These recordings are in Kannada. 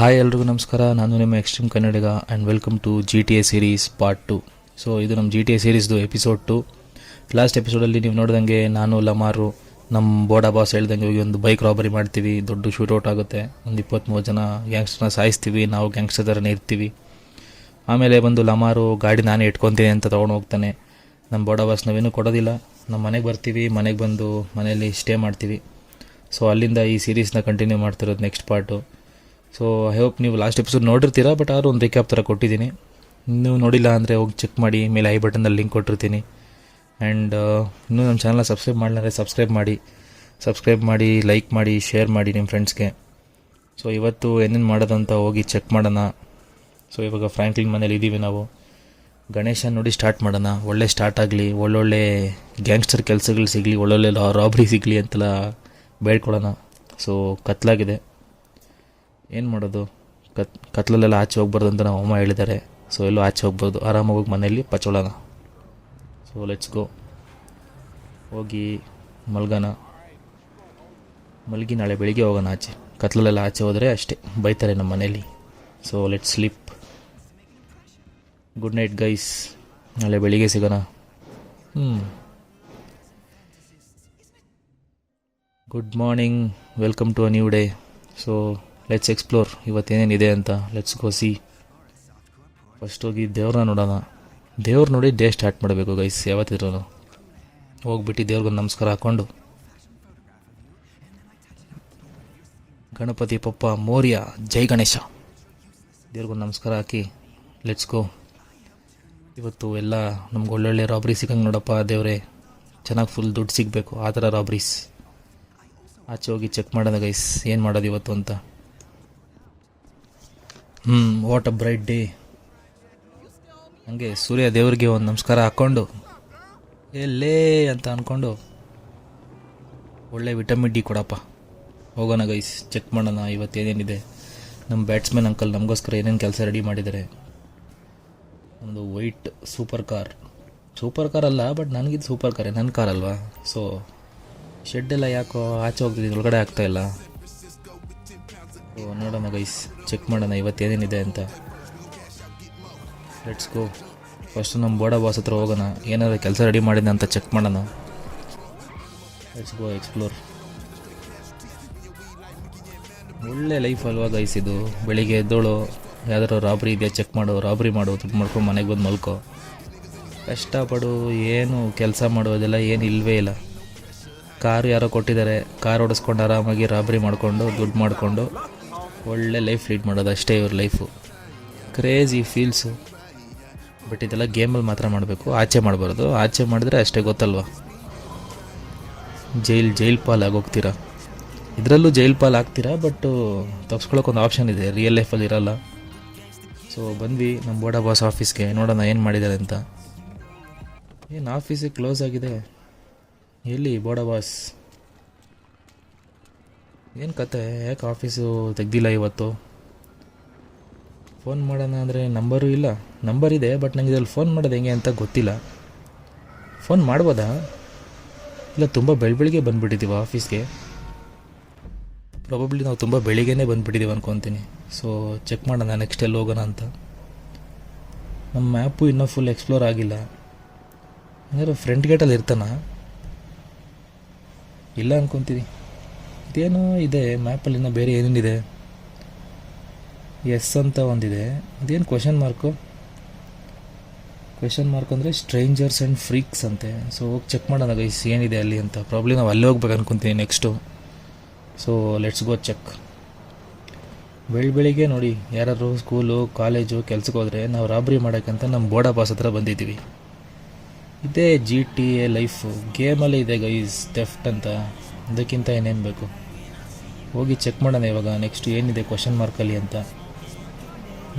ಹಾಯ್ ಎಲ್ರಿಗೂ ನಮಸ್ಕಾರ. ನಾನು ನಿಮ್ಮ extreme Kannadiga and welcome to GTA series part 2. So ಇದು ನಮ್ಮ GTA ಸೀರೀಸ್ದು ಎಪಿಸೋಡ್ 2. ಲಾಸ್ಟ್ ಎಪಿಸೋಡಲ್ಲಿ ನೀವು ನೋಡಿದಂಗೆ ನಾನು ಲಮಾರು ನಮ್ಮ ಬೋಡಾ ಬಾಸ್ ಹೇಳ್ದಂಗೆ ಹೋಗಿ ಒಂದು ಬೈಕ್ ರಾಬರಿ ಮಾಡ್ತೀವಿ. ದೊಡ್ಡ ಶೂಟೌಟ್ ಆಗುತ್ತೆ. ಒಂದು 23 ಜನ ಗ್ಯಾಂಗ್ಸ್ಟರ್ನ ಸಾಯಿಸ್ತೀವಿ. ನಾವು ಗ್ಯಾಂಗ್ಸ್ಟರ್ ಥರನೇ ಇರ್ತೀವಿ. ಆಮೇಲೆ ಬಂದು ಲಮಾರು ಗಾಡಿ ನಾನೇ ಇಟ್ಕೊತೀನಿ ಅಂತ ತೊಗೊಂಡು ಹೋಗ್ತಾನೆ. ನಮ್ಮ ಬೋಡಾ ಬಾಸ್ ನಾವೇನೂ ಕೊಡೋದಿಲ್ಲ. ನಮ್ಮ ಮನೆಗೆ ಬರ್ತೀವಿ. ಮನೆಗೆ ಬಂದು ಮನೆಯಲ್ಲಿ ಸ್ಟೇ ಮಾಡ್ತೀವಿ. ಸೊ ಅಲ್ಲಿಂದ ಈ ಸೀರೀಸ್ನ ಕಂಟಿನ್ಯೂ ಮಾಡ್ತಿರೋದು next part. So I hope ನೀವು ಲಾಸ್ಟ್ ಎಪಿಸೋಡ್ ನೋಡಿರ್ತೀರಾ, ಬಟ್ ಆದರೂ ಒಂದು ರಿಕ್ಯಾಪ್ ಥರ ಕೊಟ್ಟಿದ್ದೀನಿ. ನೀವು ನೋಡಿಲ್ಲ ಅಂದರೆ ಹೋಗಿ ಚೆಕ್ ಮಾಡಿ. ಮೇಲೆ ಐ ಬಟನ್ನಲ್ಲಿ ಲಿಂಕ್ ಕೊಟ್ಟಿರ್ತೀನಿ. ಆ್ಯಂಡ್ ಇನ್ನೂ ನಮ್ಮ ಚಾನಲ್ನ ಸಬ್ಸ್ಕ್ರೈಬ್ ಮಾಡಿದ್ರೆ ಸಬ್ಸ್ಕ್ರೈಬ್ ಮಾಡಿ, ಲೈಕ್ ಮಾಡಿ, ಶೇರ್ ಮಾಡಿ ನಿಮ್ಮ ಫ್ರೆಂಡ್ಸ್ಗೆ. ಸೊ ಇವತ್ತು ಏನೇನು ಮಾಡೋದು ಅಂತ ಹೋಗಿ ಚೆಕ್ ಮಾಡೋಣ. ಸೊ ಇವಾಗ ಫ್ರ್ಯಾಂಕ್ಲಿನ್ ಮನೇಲಿ ಇದ್ದೀವಿ ನಾವು. ಗಣೇಶ ನೋಡಿ ಸ್ಟಾರ್ಟ್ ಮಾಡೋಣ. ಒಳ್ಳೆ ಸ್ಟಾರ್ಟ್ ಆಗಲಿ, ಒಳ್ಳೊಳ್ಳೆ ಗ್ಯಾಂಗ್ಸ್ಟರ್ ಕೆಲಸಗಳು ಸಿಗಲಿ, ಒಳ್ಳೊಳ್ಳೆ ರಾಬ್ರಿ ಸಿಗಲಿ ಅಂತೆಲ್ಲ ಬೇಡ್ಕೊಳ್ಳೋಣ. ಸೊ ಕತ್ಲಾಗಿದೆ, ಏನು ಮಾಡೋದು? ಕತ್ಲಲ್ಲೆಲ್ಲ ಆಚೆ ಹೋಗ್ಬಾರ್ದು ಅಂತ ನಮ್ಮ ಅಮ್ಮ ಹೇಳಿದ್ದಾರೆ. ಸೊ ಎಲ್ಲೂ ಆಚೆ ಹೋಗ್ಬಾರ್ದು, ಆರಾಮಾಗಿ ಹೋಗಿ ಮನೆಯಲ್ಲಿ ಪಚೋಳೋಣ. ಸೊ ಲೆಟ್ಸ್ ಗೋ. ಹೋಗಿ ಮಲಗಿ ನಾಳೆ ಬೆಳಿಗ್ಗೆ ಹೋಗೋಣ ಆಚೆ. ಕತ್ಲಲ್ಲೆಲ್ಲ ಆಚೆ ಹೋದರೆ ಅಷ್ಟೇ, ಬೈತಾರೆ ನಮ್ಮ ಮನೇಲಿ. So let's sleep. Good night guys. ನಾಳೆ ಬೆಳಿಗ್ಗೆ ಸಿಗೋಣ. Good morning, welcome to a new day. So let's explore ಇವತ್ತೇನೇನಿದೆ ಅಂತ. Let's go C. ಫಸ್ಟ್ ಹೋಗಿ ದೇವ್ರನ್ನ ನೋಡೋಣ. ದೇವ್ರು ನೋಡಿ ಡೇ ಸ್ಟಾರ್ಟ್ ಮಾಡಬೇಕು ಗೈಸ್. ಯಾವತ್ತಿದ್ರು ಹೋಗ್ಬಿಟ್ಟು ದೇವ್ರಿಗೊಂದು ನಮಸ್ಕಾರ ಹಾಕ್ಕೊಂಡು, ಗಣಪತಿ ಪಪ್ಪ ಮೋರ್ಯ, ಜೈ ಗಣೇಶ, ದೇವ್ರಿಗೊಂದು ನಮಸ್ಕಾರ ಹಾಕಿ ಲೆಟ್ಸ್ ಗೋ. ಇವತ್ತು ಎಲ್ಲ ನಮ್ಗೆ ಒಳ್ಳೊಳ್ಳೆ ರಾಬ್ರಿ ಸಿಗಂಗೆ ನೋಡಪ್ಪ ದೇವ್ರೆ. ಚೆನ್ನಾಗಿ ಫುಲ್ ದುಡ್ಡು ಸಿಗಬೇಕು, ಆ ಥರ ರಾಬ್ರೀಸ್. ಆಚೆ ಹೋಗಿ ಚೆಕ್ ಮಾಡೋಣ ಗೈಸ್, ಏನು ಮಾಡೋದು ಇವತ್ತು ಅಂತ. What a bright day. ಹಂಗೆ ಸೂರ್ಯ ದೇವ್ರಿಗೆ ಒಂದು ನಮಸ್ಕಾರ ಹಾಕ್ಕೊಂಡು ಎಲ್ಲೇ ಅಂತ ಅಂದ್ಕೊಂಡು, ಒಳ್ಳೆ ವಿಟಮಿನ್ ಡಿ ಕೊಡಪ್ಪ. ಹೋಗೋಣ ಗೈಸ್, ಚೆಕ್ ಮಾಡೋಣ ಇವತ್ತೇನೇನಿದೆ. ನಮ್ಮ ಬ್ಯಾಟ್ಸ್ಮನ್ ಅಂಕಲ್ ನಮಗೋಸ್ಕರ ಏನೇನು ಕೆಲಸ ರೆಡಿ ಮಾಡಿದ್ದಾರೆ. ಒಂದು ವೈಟ್ ಸೂಪರ್ ಕಾರ್ ಅಲ್ಲ, ಬಟ್ ನನಗಿದು ಸೂಪರ್ ಕಾರೇ, ನನ್ನ ಕಾರ್ ಅಲ್ವಾ. ಸೊ ಶೆಡ್ಡೆಲ್ಲ ಯಾಕೋ ಆಚೆ ಹೋಗ್ತಿದ್ದೀನಿ, ಒಳಗಡೆ ಆಗ್ತಾಯಿಲ್ಲ. ಸೊ ನೋಡೋಣ ಗೈಸ್, ಚೆಕ್ ಮಾಡೋಣ ಇವತ್ತೇನೇನಿದೆ ಅಂತ. Let's go. ಫಸ್ಟ್ ನಮ್ಮ ಬೋಡಾ ಬಾಸ್ ಹತ್ರ ಹೋಗೋಣ, ಏನಾದರೂ ಕೆಲಸ ರೆಡಿ ಮಾಡಿದೆ ಅಂತ ಚೆಕ್ ಮಾಡೋಣ. Let's go explore. ಒಳ್ಳೆ ಲೈಫ್ ಅಲ್ವಾ ಗೈಸ್ ಇದು. ಬೆಳಿಗ್ಗೆ ಎದ್ದೋಳು, ಯಾವ್ದಾರು ರಾಬ್ರಿ ಇದೆಯಾ ಚೆಕ್ ಮಾಡು, ರಾಬ್ರಿ ಮಾಡು, ದುಡ್ಡು ಮಾಡ್ಕೊಂಡು ಮನೆಗೆ ಬಂದು ಮಲ್ಕೋ. ಕಷ್ಟಪಡು, ಏನು ಕೆಲಸ ಮಾಡೋದೆಲ್ಲ ಏನು ಇಲ್ಲವೇ ಇಲ್ಲ. ಕಾರು ಯಾರೋ ಕೊಟ್ಟಿದ್ದಾರೆ, ಕಾರ್ ಓಡಿಸ್ಕೊಂಡು ಆರಾಮಾಗಿ ರಾಬ್ರಿ ಮಾಡಿಕೊಂಡು ದುಡ್ಡು ಮಾಡಿಕೊಂಡು ಒಳ್ಳೆ ಲೈಫ್ ಲೀಡ್ ಮಾಡೋದು ಅಷ್ಟೇ ಇವ್ರ ಲೈಫು. ಕ್ರೇಜಿ ಫೀಲ್ಸು. ಬಟ್ ಇದೆಲ್ಲ ಗೇಮಲ್ಲಿ ಮಾತ್ರ ಮಾಡಬೇಕು, ಆಚೆ ಮಾಡಬಾರ್ದು. ಆಚೆ ಮಾಡಿದ್ರೆ ಅಷ್ಟೇ, ಗೊತ್ತಲ್ವ, ಜೈಲ್ ಪಾಲ್ ಆಗೋಗ್ತೀರಾ. ಇದರಲ್ಲೂ ಜೈಲ್ ಪಾಲ್ ಆಗ್ತೀರಾ, ಬಟ್ ತಪ್ಸ್ಕೊಳ್ಳೋಕೆ ಒಂದು ಆಪ್ಷನ್ ಇದೆ, ರಿಯಲ್ ಲೈಫಲ್ಲಿ ಇರೋಲ್ಲ. ಸೊ ಬಂದ್ವಿ ನಮ್ಮ ಬೋಡಾ ಬಾಸ್ ಆಫೀಸ್ಗೆ. ನೋಡೋಣ ಏನು ಮಾಡಿದ್ದಾರೆ ಅಂತ. ಏನು ಆಫೀಸಿಗೆ ಕ್ಲೋಸ್ ಆಗಿದೆ. ಎಲ್ಲಿ ಬೋಡಾ ಬಾಸ್? ಏನು ಕತೆ, ಯಾಕೆ ಆಫೀಸು ತೆಗ್ದಿಲ್ಲ ಇವತ್ತು? ಫೋನ್ ಮಾಡೋಣ ಅಂದರೆ ನಂಬರು ಇಲ್ಲ. ನಂಬರ್ ಇದೆ, ಬಟ್ ನನಗೆ ಇದ್ರಲ್ಲಿ ಫೋನ್ ಮಾಡೋದು ಹೆಂಗೆ ಅಂತ ಗೊತ್ತಿಲ್ಲ. ಫೋನ್ ಮಾಡ್ಬೋದಾ? ಇಲ್ಲ, ತುಂಬ ಬೆಳಿಗ್ಗೆ ಬಂದುಬಿಟ್ಟಿದ್ದೀವಿ ಆಫೀಸ್ಗೆ. ಪ್ರಾಬಬ್ಲಿ ನಾವು ತುಂಬ ಬೆಳಿಗ್ಗೆನೇ ಬಂದುಬಿಟ್ಟಿದ್ದೀವಿ ಅನ್ಕೊತೀನಿ. ಸೊ ಚೆಕ್ ಮಾಡೋಣ ನೆಕ್ಸ್ಟ್ ಎಲ್ಲಿ ಹೋಗೋಣ ಅಂತ. ನಮ್ಮ ಮ್ಯಾಪು ಇನ್ನೂ ಫುಲ್ ಎಕ್ಸ್ಪ್ಲೋರ್ ಆಗಿಲ್ಲ. ಏನಾದ್ರು ಫ್ರಂಟ್ ಗೇಟಲ್ಲಿ ಇರ್ತಾನ? ಇಲ್ಲ ಅನ್ಕೊತೀನಿ. ಇದೇನೋ ಇದೆ ಮ್ಯಾಪಲ್ಲಿ, ಇನ್ನೂ ಬೇರೆ ಏನೇನಿದೆ. ಎಸ್ ಅಂತ ಒಂದಿದೆ, ಇದೇನು ಕ್ವೆಶನ್ ಮಾರ್ಕ್ ಅಂದರೆ ಸ್ಟ್ರೇಂಜರ್ಸ್ ಆ್ಯಂಡ್ ಫ್ರೀಕ್ಸ್ ಅಂತೆ. ಸೊ ಹೋಗಿ ಚೆಕ್ ಮಾಡೋಣ ಗೈಸ್ ಏನಿದೆ ಅಲ್ಲಿ ಅಂತ. ಪ್ರಾಬ್ಲಿ ನಾವು ಅಲ್ಲೇ ಹೋಗ್ಬೇಕು ಅನ್ಕೊತೀನಿ next. So let's go check. ಬೆಳಿಗ್ಗೆ ನೋಡಿ, ಯಾರಾದ್ರು ಸ್ಕೂಲು ಕಾಲೇಜು ಕೆಲ್ಸಕ್ಕೆ ಹೋದರೆ ನಾವು ರಾಬ್ರಿ ಮಾಡೋಕ್ಕಂತ ನಮ್ಮ ಬೋಡಾ ಬಾಸ್ ಹತ್ರ ಬಂದಿದ್ದೀವಿ. ಇದೇ GTA ಲೈಫು. ಗೇಮಲ್ಲೇ ಇದೆ ಗೈಸ್ ಥೆಫ್ಟ್ ಅಂತ, ಅದಕ್ಕಿಂತ ಏನೇನು ಬೇಕು. ಹೋಗಿ ಚೆಕ್ ಮಾಡೋಣ ಇವಾಗ ನೆಕ್ಸ್ಟ್ ಏನಿದೆ ಕ್ವೆಶನ್ ಮಾರ್ಕಲ್ಲಿ ಅಂತ.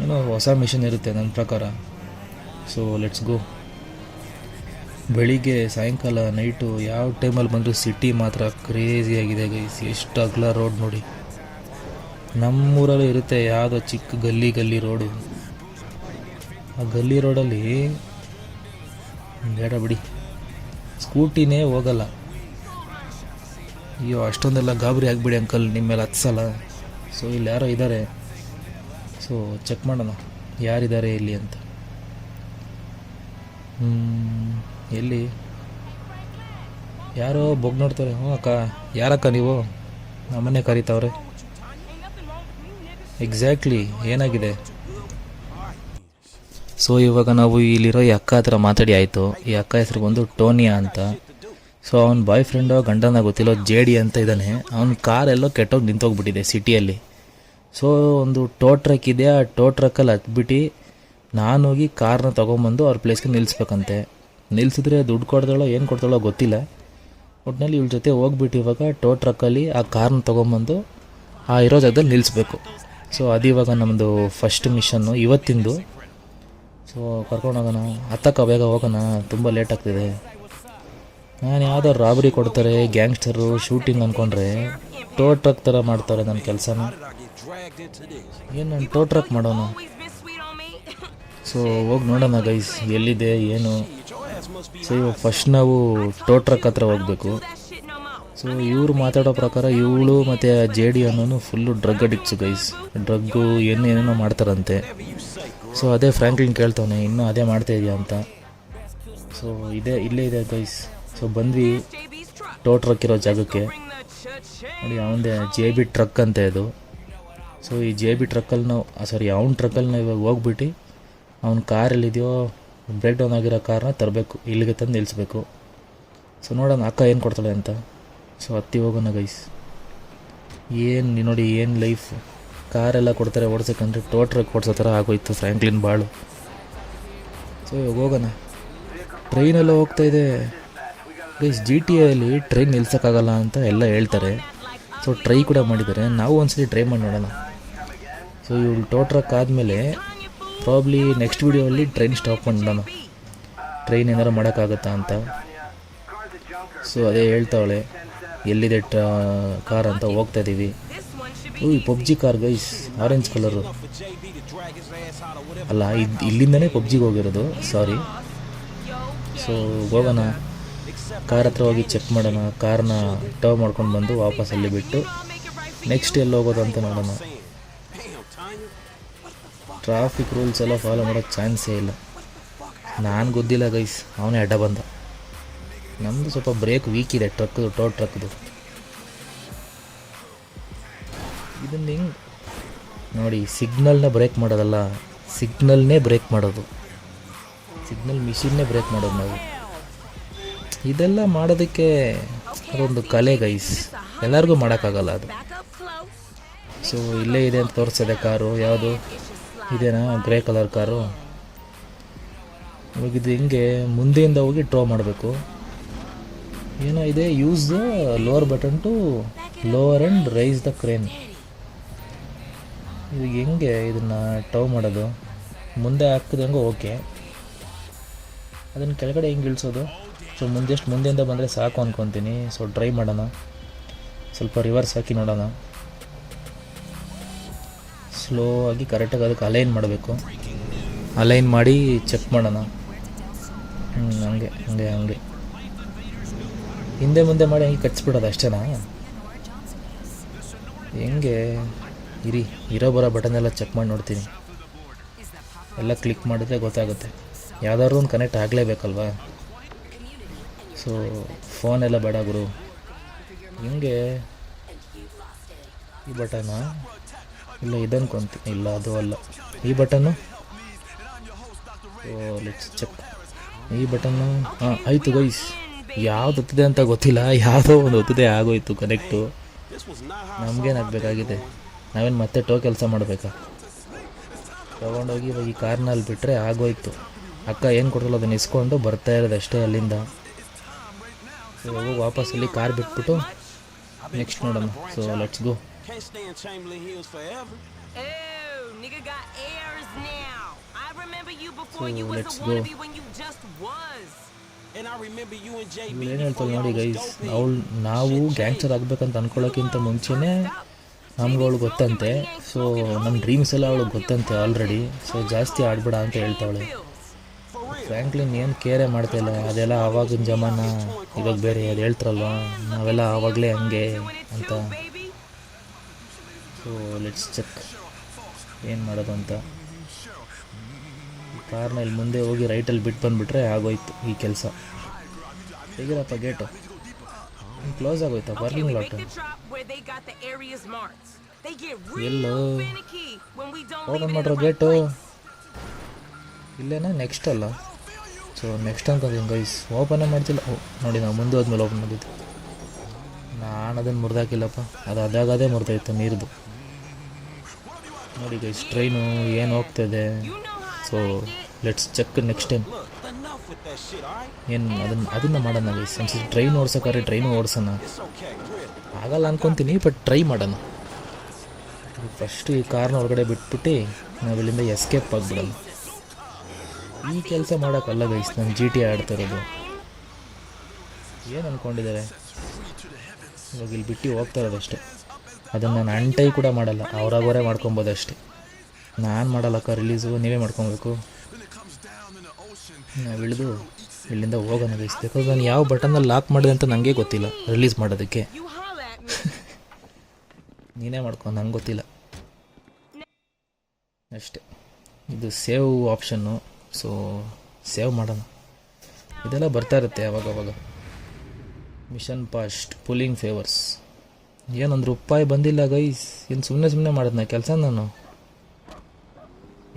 ಏನೋ ಹೊಸ ಮಿಷನ್ ಇರುತ್ತೆ ನನ್ನ ಪ್ರಕಾರ. ಸೊ ಲೆಟ್ಸ್ ಗೋ. ಬೆಳಿಗ್ಗೆ ಸಾಯಂಕಾಲ ನೈಟು ಯಾವ ಟೈಮಲ್ಲಿ ಬಂದರೂ ಸಿಟಿ ಮಾತ್ರ ಕ್ರೇಜಿಯಾಗಿದೆ ಗೈಸ್. ಎಷ್ಟು ಅಗಲ ರೋಡ್ ನೋಡಿ. ನಮ್ಮೂರಲ್ಲೂ ಇರುತ್ತೆ ಯಾವುದೋ ಚಿಕ್ಕ ಗಲ್ಲಿ ರೋಡು. ಆ ಗಲ್ಲಿ ರೋಡಲ್ಲಿ ಬೇಡ ಬಿಡಿ, ಸ್ಕೂಟಿನೇ ಹೋಗಲ್ಲ. ಅಯ್ಯೋ, ಅಷ್ಟೊಂದೆಲ್ಲ ಗಾಬರಿ ಆಗಿಬಿಡಿ ಅಂಕಲ್, ನಿಮ್ಮ ಮೇಲೆ ಹತ್ಸಲ್ಲ. ಸೊ ಇಲ್ಲಿ ಯಾರೋ ಇದ್ದಾರೆ, ಸೊ ಚೆಕ್ ಮಾಡೋಣ ಯಾರಿದ್ದಾರೆ ಇಲ್ಲಿ ಅಂತ. ಎಲ್ಲಿ ಯಾರೋ ಬೊಗ್ ನೋಡ್ತಾರೆ. ಹ್ಞೂ ಅಕ್ಕ, ಯಾರಕ್ಕ ನೀವು? ನಮ್ಮನ್ನೇ ಕರೀತಾವ್ರೆ. ಎಕ್ಸಾಕ್ಟ್ಲಿ, ಏನಾಗಿದೆ? ಸೊ ಇವಾಗ ನಾವು ಇಲ್ಲಿರೋ ಈ ಅಕ್ಕ ಹತ್ರ ಮಾತಾಡಿ ಆಯಿತು. ಈ ಅಕ್ಕ ಹೆಸರು ಬಂದು ಟೋನಿಯಾ ಅಂತ. ಸೊ ಅವ್ನ ಬಾಯ್ ಫ್ರೆಂಡೋ ಗಂಡನ ಗೊತ್ತಿಲ್ಲೋ JD ಅಂತ ಇದ್ದಾನೆ. ಅವ್ನ ಕಾರೆಲ್ಲೋ ಕೆಟ್ಟೋಗಿ ನಿಂತೋಗ್ಬಿಟ್ಟಿದೆ ಸಿಟಿಯಲ್ಲಿ. ಸೊ ಒಂದು ಟೋ ಟ್ರಕ್ ಇದೆ, ಆ ಟೋ ಟ್ರಕ್ಕಲ್ಲಿ ಹತ್ಬಿಟ್ಟು ನಾನೋಗಿ ಕಾರ್ನ ತೊಗೊಂಬಂದು ಅವ್ರ ಪ್ಲೇಸ್ಗೆ ನಿಲ್ಲಿಸ್ಬೇಕಂತೆ. ನಿಲ್ಲಿಸಿದ್ರೆ ದುಡ್ಡು ಕೊಡ್ತಾಳೋ ಏನು ಕೊಡ್ತಾಳೋ ಗೊತ್ತಿಲ್ಲ. ಒಟ್ಟಿನಲ್ಲಿ ಇವ್ಳ ಜೊತೆ ಹೋಗ್ಬಿಟ್ಟು ಇವಾಗ ಟೋ ಟ್ರಕ್ಕಲ್ಲಿ ಆ ಕಾರ್ನ ತೊಗೊಂಬಂದು ಆ ಇರೋ ಜಾಗದಲ್ಲಿ ನಿಲ್ಲಿಸ್ಬೇಕು. ಸೊ ಅದು ಇವಾಗ ನಮ್ಮದು ಫಸ್ಟ್ ಮಿಷನ್ನು ಇವತ್ತಿಂದು. ಸೊ ಕರ್ಕೊಂಡು ಹೋಗೋಣ, ಹತ್ತಕ್ಕ ಬೇಗ ಹೋಗೋಣ, ತುಂಬ ಲೇಟ್ ಆಗ್ತಿದೆ. ನಾನು ಯಾವುದೋ ರಾಬರಿ ಕೊಡ್ತಾರೆ, ಗ್ಯಾಂಗ್ಸ್ಟರು, ಶೂಟಿಂಗ್ ಅಂದ್ಕೊಂಡ್ರೆ ಟೋ ಟ್ರಕ್ ಥರ ಮಾಡ್ತಾರೆ ನನ್ನ ಕೆಲಸನ. ಏನು ನಾನು ಟೋ ಟ್ರಕ್ ಮಾಡೋಣ. ಸೊ ಹೋಗಿ ನೋಡೋಣ ಗೈಸ್ ಎಲ್ಲಿದೆ ಏನು. ಸೊ ಇವಾಗ ಫಸ್ಟ್ ನಾವು ಟೋ ಟ್ರಕ್ ಹತ್ರ ಹೋಗಬೇಕು. ಸೊ ಇವರು ಮಾತಾಡೋ ಪ್ರಕಾರ ಇವಳು ಮತ್ತು JD ಅನ್ನೋನು full drug addicts guys. Drug ಏನೇನೋ ಮಾಡ್ತಾರಂತೆ. ಸೊ ಅದೇ ಫ್ರ್ಯಾಂಕ್ಲಿನ್ ಕೇಳ್ತಾನೆ, ಇನ್ನೂ ಅದೇ ಮಾಡ್ತಾ ಇದೆಯಾ ಅಂತ. ಸೊ ಇಲ್ಲೇ ಇದೆ ಗೈಸ್. ಸೊ ಬಂದ್ವಿ ಟೋ ಟ್ರಕ್ ಇರೋ ಜಾಗಕ್ಕೆ. ನೋಡಿ ಅವನದೇ JB ಟ್ರಕ್ ಅಂತ ಇದು. ಸೊ ಈ JB ಟ್ರಕ್ಕಲ್ಲಿ ನಾವು ಅವ್ನ ಟ್ರಕ್ಕಲ್ಲಿ ನಾವು ಇವಾಗ ಹೋಗ್ಬಿಟ್ಟು ಅವ್ನ ಕಾರಲ್ಲಿದೆಯೋ ಬ್ರೇಕ್ ಡೌನ್ ಆಗಿರೋ ಕಾರ್ನ ತರಬೇಕು, ಇಲ್ಲಿಗೆ ತಂದು ನಿಲ್ಲಿಸ್ಬೇಕು. ಸೊ ನೋಡೋಣ ಅಕ್ಕ ಏನು ಕೊಡ್ತಾಳೆ ಅಂತ. ಸೊ ಹತ್ತಿ ಹೋಗೋಣ ಗೈಸ್. ಏನು ನೋಡಿ ಏನು ಲೈಫ್. ಕಾರೆಲ್ಲ ಕೊಡ್ತಾರೆ ಓಡಿಸೋಕ್ಕಂದ್ರೆ ಟೋ ಟ್ರಕ್ ಓಡಿಸೋ ಥರ ಆಗೋಯ್ತು ಫ್ರ್ಯಾಂಕ್ಲಿನ್ ಬಾಳು. ಸೊ ಇವಾಗ ಹೋಗೋಣ. ಟ್ರೈನೆಲ್ಲ ಹೋಗ್ತಾಯಿದೆ ಗೈಸ್. GTA ಟ್ರೈನ್ ನಿಲ್ಸೋಕ್ಕಾಗಲ್ಲ ಅಂತ ಎಲ್ಲ ಹೇಳ್ತಾರೆ. ಸೊ ಟ್ರೈ ಕೂಡ ಮಾಡಿದ್ದಾರೆ, ನಾವು ಒಂದ್ಸಲಿ ಟ್ರೈ ಮಾಡಿ ನೋಡೋಣ. ಸೊ ಇವ್ಳು ಟೋ ಟ್ರಕ್ ಆದಮೇಲೆ ಪ್ರಾಬ್ಲಿ ನೆಕ್ಸ್ಟ್ ವೀಡಿಯೋಲ್ಲಿ ಟ್ರೈನ್ ಸ್ಟಾಪ್ ಮಾಡೋಣ, ಟ್ರೈನ್ ಏನಾರು ಮಾಡೋಕ್ಕಾಗತ್ತಾ ಅಂತ. ಸೊ ಅದೇ ಹೇಳ್ತಾವಳೆ ಎಲ್ಲಿದೆ ಕಾರ್ ಅಂತ. ಹೋಗ್ತಾ ಇದ್ದೀವಿ. PUBG car guys, orange colour. ಅಲ್ಲ ಇಲ್ಲಿಂದನೇ PUBGಗೆ ಹೋಗಿರೋದು, ಸಾರಿ. ಸೊ ಹೋಗೋಣ, ಕಾರ್ ಹತ್ರ ಹೋಗಿ ಚೆಕ್ ಮಾಡೋಣ. ಕಾರ್ನ ಟವ್ ಮಾಡ್ಕೊಂಡು ಬಂದು ವಾಪಸ್ ಅಲ್ಲಿ ಬಿಟ್ಟು ನೆಕ್ಸ್ಟ್ ಎಲ್ಲಿ ಹೋಗೋದು ಅಂತ ನೋಡೋಣ. ಟ್ರಾಫಿಕ್ ರೂಲ್ಸ್ ಎಲ್ಲ ಫಾಲೋ ಮಾಡೋಕ್ಕೆ ಚಾನ್ಸೇ ಇಲ್ಲ. ನಾನು ಗೊತ್ತಿಲ್ಲ ಗೈಸ್, ಅವನೇ ಅಡ್ಡ ಬಂದ. ನಮ್ಮದು ಸ್ವಲ್ಪ ಬ್ರೇಕ್ ವೀಕ್ ಇದೆ ಟ್ರಕ್ದು, ಟೋ ಟ್ರಕ್ದು. ಇದನ್ನು ಹಿಂಗೆ ನೋಡಿ, ಸಿಗ್ನಲ್ನ ಬ್ರೇಕ್ ಮಾಡೋದಲ್ಲ, ಸಿಗ್ನಲ್ನೇ ಬ್ರೇಕ್ ಮಾಡೋದು. ಸಿಗ್ನಲ್ ಮಿಷಿನ್ನೇ ಬ್ರೇಕ್ ಮಾಡೋದು ನಾವು. ಇದೆಲ್ಲ ಮಾಡೋದಕ್ಕೆ ಅದೊಂದು ಕಲೆ ಗೈಸ್, ಎಲ್ಲರಿಗೂ ಮಾಡೋಕ್ಕಾಗಲ್ಲ ಅದು. ಸೊ ಇಲ್ಲೇ ಇದೆ ಅಂತ ತೋರಿಸ್ತದೆ ಕಾರು. ಯಾವುದು ಇದೇನಾ? Grey colour car. ಇವಾಗಿದು ಹಿಂಗೆ ಮುಂದೆಯಿಂದ ಹೋಗಿ ಡ್ರಾ ಮಾಡಬೇಕು. ಏನೋ ಇದೆ, use the lower button to lower and raise the crane. ಇದು ಹೆಂಗೆ ಇದನ್ನು ಟವ್ ಮಾಡೋದು? ಮುಂದೆ ಹಾಕಿದಂಗೆ ಓಕೆ, ಅದನ್ನು ಕೆಳಗಡೆ ಹೆಂಗೆ ಇಳಿಸೋದು? ಸೊ ಮುಂದೆಯಿಂದ ಬಂದರೆ ಸಾಕು ಅಂದ್ಕೊತೀನಿ. ಸೊ ಟ್ರೈ ಮಾಡೋಣ, ಸ್ವಲ್ಪ ರಿವರ್ಸ್ ಹಾಕಿ ನೋಡೋಣ. ಸ್ಲೋ ಆಗಿ ಕರೆಕ್ಟಾಗಿ ಅದಕ್ಕೆ ಅಲೈನ್ ಮಾಡಬೇಕು. ಅಲೈನ್ ಮಾಡಿ ಚೆಕ್ ಮಾಡೋಣ. ಹಂಗೆ ಹಂಗೆ ಹಂಗೆ ಹಿಂದೆ ಮುಂದೆ ಮಾಡಿ ಹಂಗೆ ಕಟ್ಸ್ಬಿಡೋದು ಅಷ್ಟೇನಾ? ಹೆಂಗೆ ಇರೋ ಬರೋ ಬಟನ್ ಚೆಕ್ ಮಾಡಿ ನೋಡ್ತೀನಿ. ಎಲ್ಲ ಕ್ಲಿಕ್ ಮಾಡಿದ್ರೆ ಗೊತ್ತಾಗುತ್ತೆ. ಯಾವುದಾದ್ರು ಒಂದು ಕನೆಕ್ಟ್ ಆಗಲೇಬೇಕಲ್ವಾ? ಸೊ ಫೋನೆಲ್ಲ ಬೇಡ ಗುರು. ಹಿಂಗೆ ಈ ಬಟನಾ? ಇಲ್ಲ ಇದನ್ಕೊಂತೀನಿ. ಇಲ್ಲ ಅದು ಅಲ್ಲ, ಈ ಬಟನ್ನು. Let's check. ಈ ಬಟನ್ನು ಹಾಂ ಆಯಿತು ಗೈಸ್. ಯಾವ್ದು ಒತ್ತಿದೆ ಅಂತ ಗೊತ್ತಿಲ್ಲ, ಯಾವುದೋ ಒಂದು ಒತ್ತಿದೆ ಆಗೋಯ್ತು ಕನೆಕ್ಟು. ನಮಗೇನಾಗಬೇಕಾಗಿದೆ? ನಾವೇನು ಮತ್ತೆ ಟೋ ಕೆಲಸ ಮಾಡಬೇಕಾ? ತೊಗೊಂಡೋಗಿ ಇವಾಗ ಈ ಕಾರ್ನಲ್ಲಿ ಬಿಟ್ಟರೆ ಆಗೋಯ್ತು. ಅಕ್ಕ ಏನು ಕೊಡ್ತಲ್ಲ ಅದನ್ನು ಇಸ್ಕೊಂಡು ಬರ್ತಾ ಇರೋದು ಅಷ್ಟೇ ಅಲ್ಲಿಂದ. ಇವಾಗ ವಾಪಸ್ಸಲ್ಲಿ ಕಾರ್ ಬಿಟ್ಬಿಟ್ಟು ನೆಕ್ಸ್ಟ್ ನೋಡೋಣ. So let's go. Let's go. ಏನು ಹೇಳ್ತಾಳೆ ನೋಡಿ ಗೈಸ್. ನಾವು ಗ್ಯಾಂಗ್ಸ್ಟರ್ ಆಗಬೇಕಂತ ಅಂದ್ಕೊಳ್ಳೋಕ್ಕಿಂತ ಮುಂಚೆನೇ ನಮ್ಗಳು ಗೊತ್ತಂತೆ. ಸೊ ನಮ್ಮ ಡ್ರೀಮ್ಸ್ ಎಲ್ಲ ಅವಳಿಗೆ ಗೊತ್ತಂತೆ ಆಲ್ರೆಡಿ. ಸೊ ಜಾಸ್ತಿ ಆಡ್ಬೇಡ ಅಂತ ಹೇಳ್ತಾವಳೆ. ಫ್ರ್ಯಾಂಕ್ಲಿನ್ ಏನು ಕೇರೇ ಮಾಡ್ತಾಯಿಲ್ಲ. ಅದೆಲ್ಲ ಆವಾಗಿನ ಜಮಾನ, ಇವಾಗ ಬೇರೆ. ಅದು ಹೇಳ್ತಾರಲ್ವ, ನಾವೆಲ್ಲ ಆವಾಗಲೇ ಹಂಗೆ ಅಂತ. So let's check. ಏನು ಮಾಡೋದು ಅಂತ. ಕಾರ್ನ ಇಲ್ಲಿ ಮುಂದೆ ಹೋಗಿ ರೈಟಲ್ಲಿ ಬಿಟ್ಟು ಬಂದುಬಿಟ್ರೆ ಆಗೋಯ್ತು ಈ ಕೆಲಸ. ಹೇಗಿರಪ್ಪ ಗೇಟು ಕ್ಲೋಸ್ ಆಗೋಯ್ತಾ ಪಾರ್ಕಿಂಗ್ ಲಾಟು? ಎಲ್ಲೋ ಓಪನ್ ಮಾಡ್ರೋ ಗೇಟು? ಇಲ್ಲೇನಾ ನೆಕ್ಸ್ಟ್ ಅಲ್ಲ? ಸೊ ನೆಕ್ಸ್ಟ್ ಅನ್ಕೊಂತೀನಿ ಗೈಸ್. ಓಪನೇ ಮಾಡ್ತಿಲ್ಲ. ನೋಡಿ ನಾವು ಮುಂದೆ ಹೋದ್ಮೇಲೆ ಓಪನ್ ಮಾಡಿದ್ದು. ನಾನು ಅದನ್ನು ಮುರಿದಾಕಿಲ್ಲಪ್ಪ, ಅದು ಅದಾಗದೇ ಮುರಿದೋಯ್ತು ನೀರ್ದು. ನೋಡಿ ಗೈಸ್ ಟ್ರೈನು ಏನು ಹೋಗ್ತಾಯಿದೆ. So let's check next time ಏನು ಅದನ್ನು ಮಾಡೋಣ ಗೈಸ್. ಅನ್ಸುತ್ತೆ ಟ್ರೈನ್ ಓಡ್ಸೋಕ್ಕಾರೆ ಟ್ರೈನು ಓಡಿಸೋಣ. ಆಗಲ್ಲ ಅನ್ಕೊತೀನಿ, ಬಟ್ ಟ್ರೈ ಮಾಡೋಣ. ಫಸ್ಟ್ ಈ ಕಾರ್ನ ಹೊರಗಡೆ ಬಿಟ್ಬಿಟ್ಟು ನಾವು ಇಲ್ಲಿಂದ ಎಸ್ಕೇಪ್ ಆಗಿಬಿಡೋಣ. ಈ ಕೆಲಸ ಮಾಡೋಕ್ಕಲ್ಲ ಗೈಸ್ ನಾನು GTA ಆಡ್ತಾ ಇರೋದು. ಏನು ಅಂದ್ಕೊಂಡಿದ್ದಾರೆ ಇವಾಗ ಇಲ್ಲಿ ಬಿಟ್ಟು ಹೋಗ್ತಾ ಇರೋದಷ್ಟೇ. ಅದನ್ನು ನಾನು ಅಂಟೈ ಕೂಡ ಮಾಡಲ್ಲ, ಅವರಾಗವರೇ ಮಾಡ್ಕೊಬೋದು ಅಷ್ಟೇ. ನಾನು ಮಾಡಲ್ಲಕ್ಕ ರಿಲೀಸು, ನೀವೇ ಮಾಡ್ಕೊಬೇಕು. ನಾವು ಇಳಿದು ಇಲ್ಲಿಂದ ಹೋಗೋಣ ಗೈಸ್. ಬಿಕಾಸ್ ನಾನು ಯಾವ ಬಟನಲ್ಲಿ ಲಾಕ್ ಮಾಡಿದೆ ಅಂತ ನನಗೆ ಗೊತ್ತಿಲ್ಲ ರಿಲೀಸ್ ಮಾಡೋದಕ್ಕೆ. ನೀನೇ ಮಾಡ್ಕೊ, ನಂಗೆ ಗೊತ್ತಿಲ್ಲ ಅಷ್ಟೇ. ಇದು ಸೇವ್ ಆಪ್ಷನ್ನು, ಸೊ ಸೇವ್ ಮಾಡೋಣ. ಇದೆಲ್ಲ ಬರ್ತಾ ಇರುತ್ತೆ ಅವಾಗವಾಗ. Mission past pulling favours. ಏನೊಂದು ರೂಪಾಯಿ ಬಂದಿಲ್ಲ ಗೈಸ್. ಏನು ಸುಮ್ಮನೆ ಮಾಡಿದ್ನ ಕೆಲಸ ನಾನು?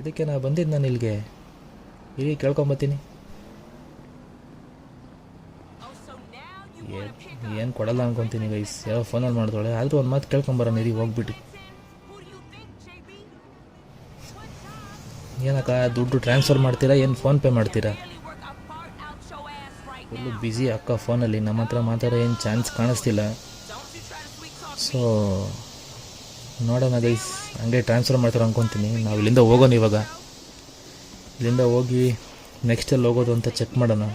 ಇದಕ್ಕೆ ನಾ ಬಂದಿದ್ದು ನಾನು ಇಲ್ಲಿಗೆ. ಇಲ್ಲಿ ಕೇಳ್ಕೊಂಬತ್ತೀನಿ. ಏನು ಕೊಡಲ್ಲ ಅನ್ಕೊತೀನಿ ಗೈಸ್. ಯಾವ ಫೋನಲ್ಲಿ ಮಾಡ್ತಾಳೆ, ಆದರೂ ಒಂದು ಮಾತು ಕೇಳ್ಕೊಂಬರೋಣ ಇರಿ ಹೋಗ್ಬಿಟ್ಟು. ಏನಕ್ಕ ದುಡ್ಡು ಟ್ರಾನ್ಸ್ಫರ್ ಮಾಡ್ತೀರಾ ಏನು ಫೋನ್ಪೇ ಮಾಡ್ತೀರಾ? ಫುಲ್ಲು ಬ್ಯುಸಿ ಅಕ್ಕ ಫೋನಲ್ಲಿ. ನಮ್ಮ ಹತ್ರ ಮಾತಾಡೋ ಏನು ಚಾನ್ಸ್ ಕಾಣಿಸ್ತಿಲ್ಲ. ಸೊ ನೋಡೋಣ ಗೈಸ್, ಹಂಗೆ ಟ್ರಾನ್ಸ್ಫರ್ ಮಾಡ್ತಾರೆ ಅಂದ್ಕೊತೀನಿ. ನಾವು ಇಲ್ಲಿಂದ ಹೋಗೋಣ ಇವಾಗ. ಇಲ್ಲಿಂದ ಹೋಗಿ ನೆಕ್ಸ್ಟ್ ಎಲ್ಲಿ ಹೋಗೋದು ಅಂತ ಚೆಕ್ ಮಾಡೋಣ.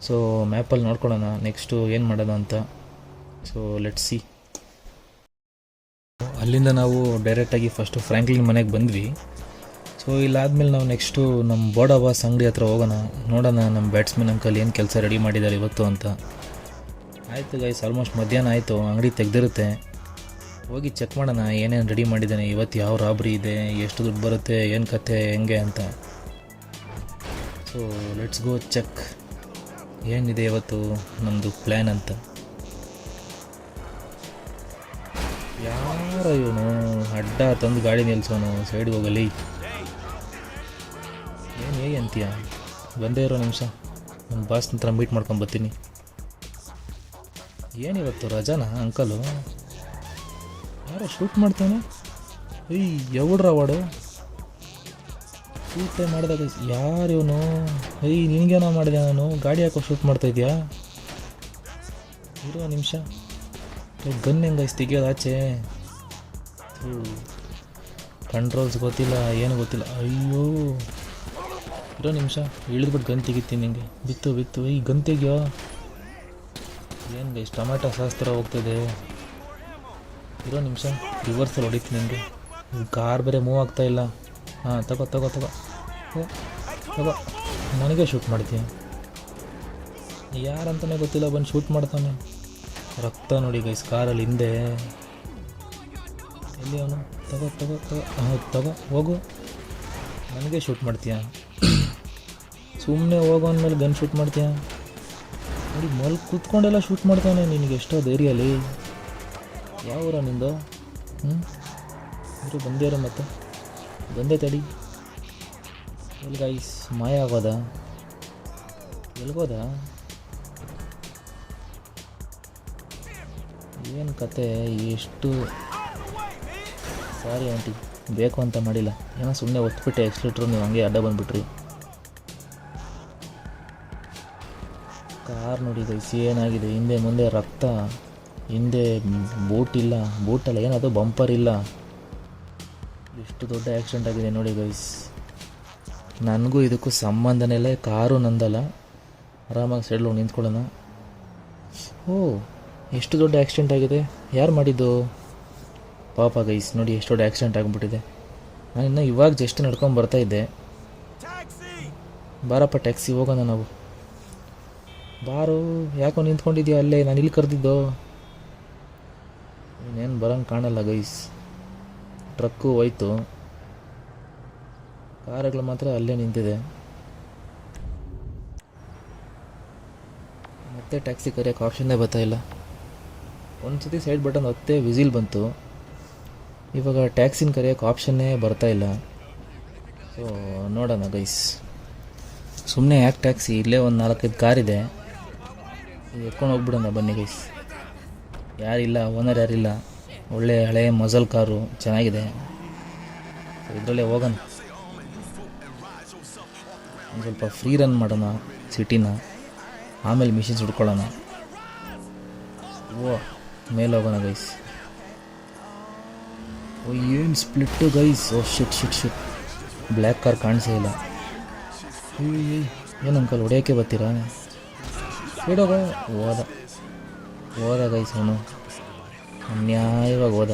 ಸೊ ಮ್ಯಾಪಲ್ಲಿ ನೋಡ್ಕೊಳ್ಳೋಣ ನೆಕ್ಸ್ಟು ಏನು ಮಾಡೋಣ ಅಂತ. So let's see. ಅಲ್ಲಿಂದ ನಾವು ಡೈರೆಕ್ಟಾಗಿ ಫಸ್ಟು ಫ್ರ್ಯಾಂಕ್ಲಿನ್ ಮನೆಗೆ ಬಂದ್ವಿ. ಸೊ ಇಲ್ಲಾದಮೇಲೆ ನಾವು ನೆಕ್ಸ್ಟು ನಮ್ಮ ಬೋಡಾ ಬಾಸ್ ಅಂಗಡಿ ಹತ್ರ ಹೋಗೋಣ. ನೋಡೋಣ ನಮ್ಮ ಬ್ಯಾಟ್ಸ್ಮನ್ ಅಂಕಲ್ ಏನು ಕೆಲಸ ರೆಡಿ ಮಾಡಿದ್ದಾರೆ ಇವತ್ತು ಅಂತ. ಆಯಿತು ಗೈಸ್, ಆಲ್ಮೋಸ್ಟ್ ಮಧ್ಯಾಹ್ನ ಆಯಿತು, ಅಂಗಡಿ ತೆಗೆದಿರುತ್ತೆ. ಹೋಗಿ ಚೆಕ್ ಮಾಡೋಣ ಏನೇನು ರೆಡಿ ಮಾಡಿದ್ದಾನೆ ಇವತ್ತು, ಯಾವ ರಾಬ್ರಿ ಇದೆ, ಎಷ್ಟು ದುಡ್ಡು ಬರುತ್ತೆ, ಏನು ಕತೆ ಹೆಂಗೆ ಅಂತ. ಸೊ ಲೆಟ್ಸ್ ಗೋ ಚೆಕ್ ಏನಿದೆ ಇವತ್ತು ನಮ್ಮದು ಪ್ಲ್ಯಾನ್ ಅಂತ. ಯಾರ ಇವನು ಅಡ್ಡ ತಂದು ಗಾಡಿ ನಿಲ್ಸೋನು, ಸೈಡ್ಗೆ ಹೋಗಲಿ. ಏನು ಹೇಗೆ ಅಂತೀಯ? ಬಂದೇ ಇರೋ ನಿಮಿಷ, ನಮ್ಮ ಬಾಸ್ ನಂತರ ಮೀಟ್ ಮಾಡ್ಕೊಂಬರ್ತೀನಿ. ಏನಿವತ್ತು ರಜಾನಾ ಅಂಕಲು? ಯಾರೋ ಶೂಟ್ ಮಾಡ್ತಾನೆ. ಎವಡ್ರ ಅವಾರ್ಡು ಶೂಟೇ ಮಾಡಿದಾಗ ಯಾರು ಇವನು? ನಿನಗೇನೋ ಮಾಡಿದೆ ನಾನು, ಗಾಡಿ ಹಾಕೋ ಶೂಟ್ ಮಾಡ್ತಾಯಿದ್ಯಾ? ಇರೋ ನಿಮಿಷ, ಗನ್ ಹೆಂಗೆ ತೆಗಿಯೋದು ಆಚೆ? ಕಂಟ್ರೋಲ್ಸ್ ಗೊತ್ತಿಲ್ಲ, ಏನು ಗೊತ್ತಿಲ್ಲ. ಅಯ್ಯೋ ಇರೋ ನಿಮಿಷ, ಇಳಿದ್ಬಿಟ್ಟು ಗನ್ ತೆಗಿತೀನಿ ನಿಂಗೆ. ಬಿತ್ತು ಈ ಗನ್ ತೆಗಿಯೋ. ಏನು ಗೈಸ್ ಟೊಮ್ಯಾಟೊ ಸಾಸ್ ಥರ ಹೋಗ್ತದೆ. ಇರೋ ನಿಮಿಷ, ರಿವರ್ಸಲ್ಲಿ ಹೊಡಿತೀನಿ ನಿಮಗೆ. ಕಾರ್ ಬೇರೆ ಮೂವ್ ಆಗ್ತಾಯಿಲ್ಲ. ಹಾಂ ತಗೋ ನನಗೆ ಶೂಟ್ ಮಾಡ್ತೀಯ? ಯಾರಂತಲೇ ಗೊತ್ತಿಲ್ಲ ಬಂದು ಶೂಟ್ ಮಾಡ್ತಾನೆ. ರಕ್ತ ನೋಡಿ ಗೈಸ್ ಕಾರಲ್ಲಿ ಹಿಂದೆ. ಎಲ್ಲಿ ಅವನು? ತಗೋ ಹೋಗು. ನನಗೆ ಶೂಟ್ ಮಾಡ್ತೀಯ? ಸುಮ್ಮನೆ ಹೋಗೋ ಅಂದಮೇಲೆ ಗನ್ ಶೂಟ್ ಮಾಡ್ತೀಯ? ನೋಡಿ ಕೂತ್ಕೊಂಡೆಲ್ಲ ಶೂಟ್ ಮಾಡ್ತಾನೆ. ನಿನಗೆ ಎಷ್ಟೋ ಧೈರ್ಯಲ್ಲಿ. ಯಾವ ಊರ ನಿಂದು? ಇರು ಬಂದೇರೋ ಮತ್ತೆ ಬಂದೆ ತಡಿ. ಎಲ್ಲಿ ಗೈಸ್ ಮಾಯ ಆಗೋದ? ಎಲ್ಗೋದ? ಏನು ಕತೆ? ಎಷ್ಟು ಸಾರಿ ಆಂಟಿ, ಬೇಕು ಅಂತ ಮಾಡಿಲ್ಲ. ಏನೋ ಸುಮ್ಮನೆ ಒತ್ಬಿಟ್ಟೆ ಎಕ್ಸ್ಲೇಟ್ರು, ನೀವು ಹಂಗೆ ಅಡ್ಡ ಬಂದುಬಿಟ್ರಿ. ಕಾರ್ ನೋಡಿ ಗೈಸ್ ಏನಾಗಿದೆ, ಹಿಂದೆ ಮುಂದೆ ರಕ್ತ, ಹಿಂದೆ ಬೂಟಲ್ಲ ಏನದು ಬಂಪರ್ ಇಲ್ಲ. ಎಷ್ಟು ದೊಡ್ಡ ಆ್ಯಕ್ಸಿಡೆಂಟ್ ಆಗಿದೆ ನೋಡಿ ಗೈಸ್. ನನಗೂ ಇದಕ್ಕೂ ಸಂಬಂಧನೇ ಇಲ್ಲ. ಕಾರು ನಂದಲ್ಲ, ಆರಾಮಾಗಿ ಸೈಡ್ಲು ನಿಂತ್ಕೊಳ್ಳೋಣ. ಎಷ್ಟು ದೊಡ್ಡ ಆ್ಯಕ್ಸಿಡೆಂಟ್ ಆಗಿದೆ. ಯಾರು ಮಾಡಿದ್ದು? ಪಾಪ ಗೈಸ್ ನೋಡಿ ಎಷ್ಟು ದೊಡ್ಡ ಆ್ಯಕ್ಸಿಡೆಂಟ್ ಆಗಿಬಿಟ್ಟಿದೆ. ನಾನು ಇನ್ನೂ ಇವಾಗ ಜಸ್ಟ್ ನಡ್ಕೊಂಡು ಬರ್ತಾಯಿದ್ದೆ. ಬಾರಪ್ಪ ಟ್ಯಾಕ್ಸಿ ಹೋಗೋಣ ನಾವು. ಬಾರು, ಯಾಕೋ ನಿಂತ್ಕೊಂಡಿದ್ಯಾ ಅಲ್ಲೇ? ನಾನು ಇಲ್ಲಿ ಕರೆದಿದ್ದು. ಇನ್ನೇನು ಬರೋಂಗೆ ಕಾಣಲ್ಲ ಗೈಸ್. ಟ್ರಕ್ಕು ಹೋಯ್ತು. ಕಾರುಗಳು ಮಾತ್ರ ಅಲ್ಲೇ ನಿಂತಿದೆ. ಮತ್ತೆ ಟ್ಯಾಕ್ಸಿ ಕರೆಯೋಕ್ಕೆ ಆಪ್ಷನ್ನೇ ಬರ್ತಾಯಿಲ್ಲ. ಒಂದು ಸತಿ ಸೈಡ್ ಬಟನ್ ಒತ್ತೆ ವಿಸಿಲ್ ಬಂತು, ಇವಾಗ ಟ್ಯಾಕ್ಸಿನ ಕರೆಯೋಕ್ಕೆ ಆಪ್ಷನ್ನೇ ಬರ್ತಾಯಿಲ್ಲ. ಸೊ ನೋಡೋಣ ಗೈಸ್, ಸುಮ್ಮನೆ ಯಾಕೆ ಟ್ಯಾಕ್ಸಿ, ಇಲ್ಲೇ ಒಂದು 4-5 ಕಾರಿದೆ, ಎತ್ಕೊಂಡು ಹೋಗ್ಬಿಡೋಣ ಬನ್ನಿ ಗೈಸ್. ಯಾರಿಲ್ಲ, ಓನರ್ ಯಾರಿಲ್ಲ, ಒಳ್ಳೆ ಹಳೆ ಮಜಲ್ ಕಾರು ಚೆನ್ನಾಗಿದೆ, ಇದರಲ್ಲೇ ಹೋಗೋಣ. ಒಂದು ಸ್ವಲ್ಪ ಫ್ರೀ ರನ್ ಮಾಡೋಣ ಸಿಟಿನ, ಆಮೇಲೆ ಮಿಷಿನ್ಸ್ ಹುಡ್ಕೊಳ್ಳೋಣ. ಓ ಮೇಲೆ ಹೋಗೋಣ ಗೈಸ್. ಓ ಏನು ಸ್ಪ್ಲಿಟ್ಟು ಗೈಸ್. ಓ ಶಿಟ್ ಬ್ಲ್ಯಾಕ್ ಕಾರ್ ಕಾಣಿಸೇ ಇಲ್ಲ. ಏನು ಅಂಕಲ್ ಹೊಡೆಯೋಕ್ಕೆ ಬರ್ತೀರಾ? ಬಿಡೋಗ ಹೋದ ಗೈಸ್, ಅವನು ಅನ್ಯಾಯವಾಗಿ ಹೋದ.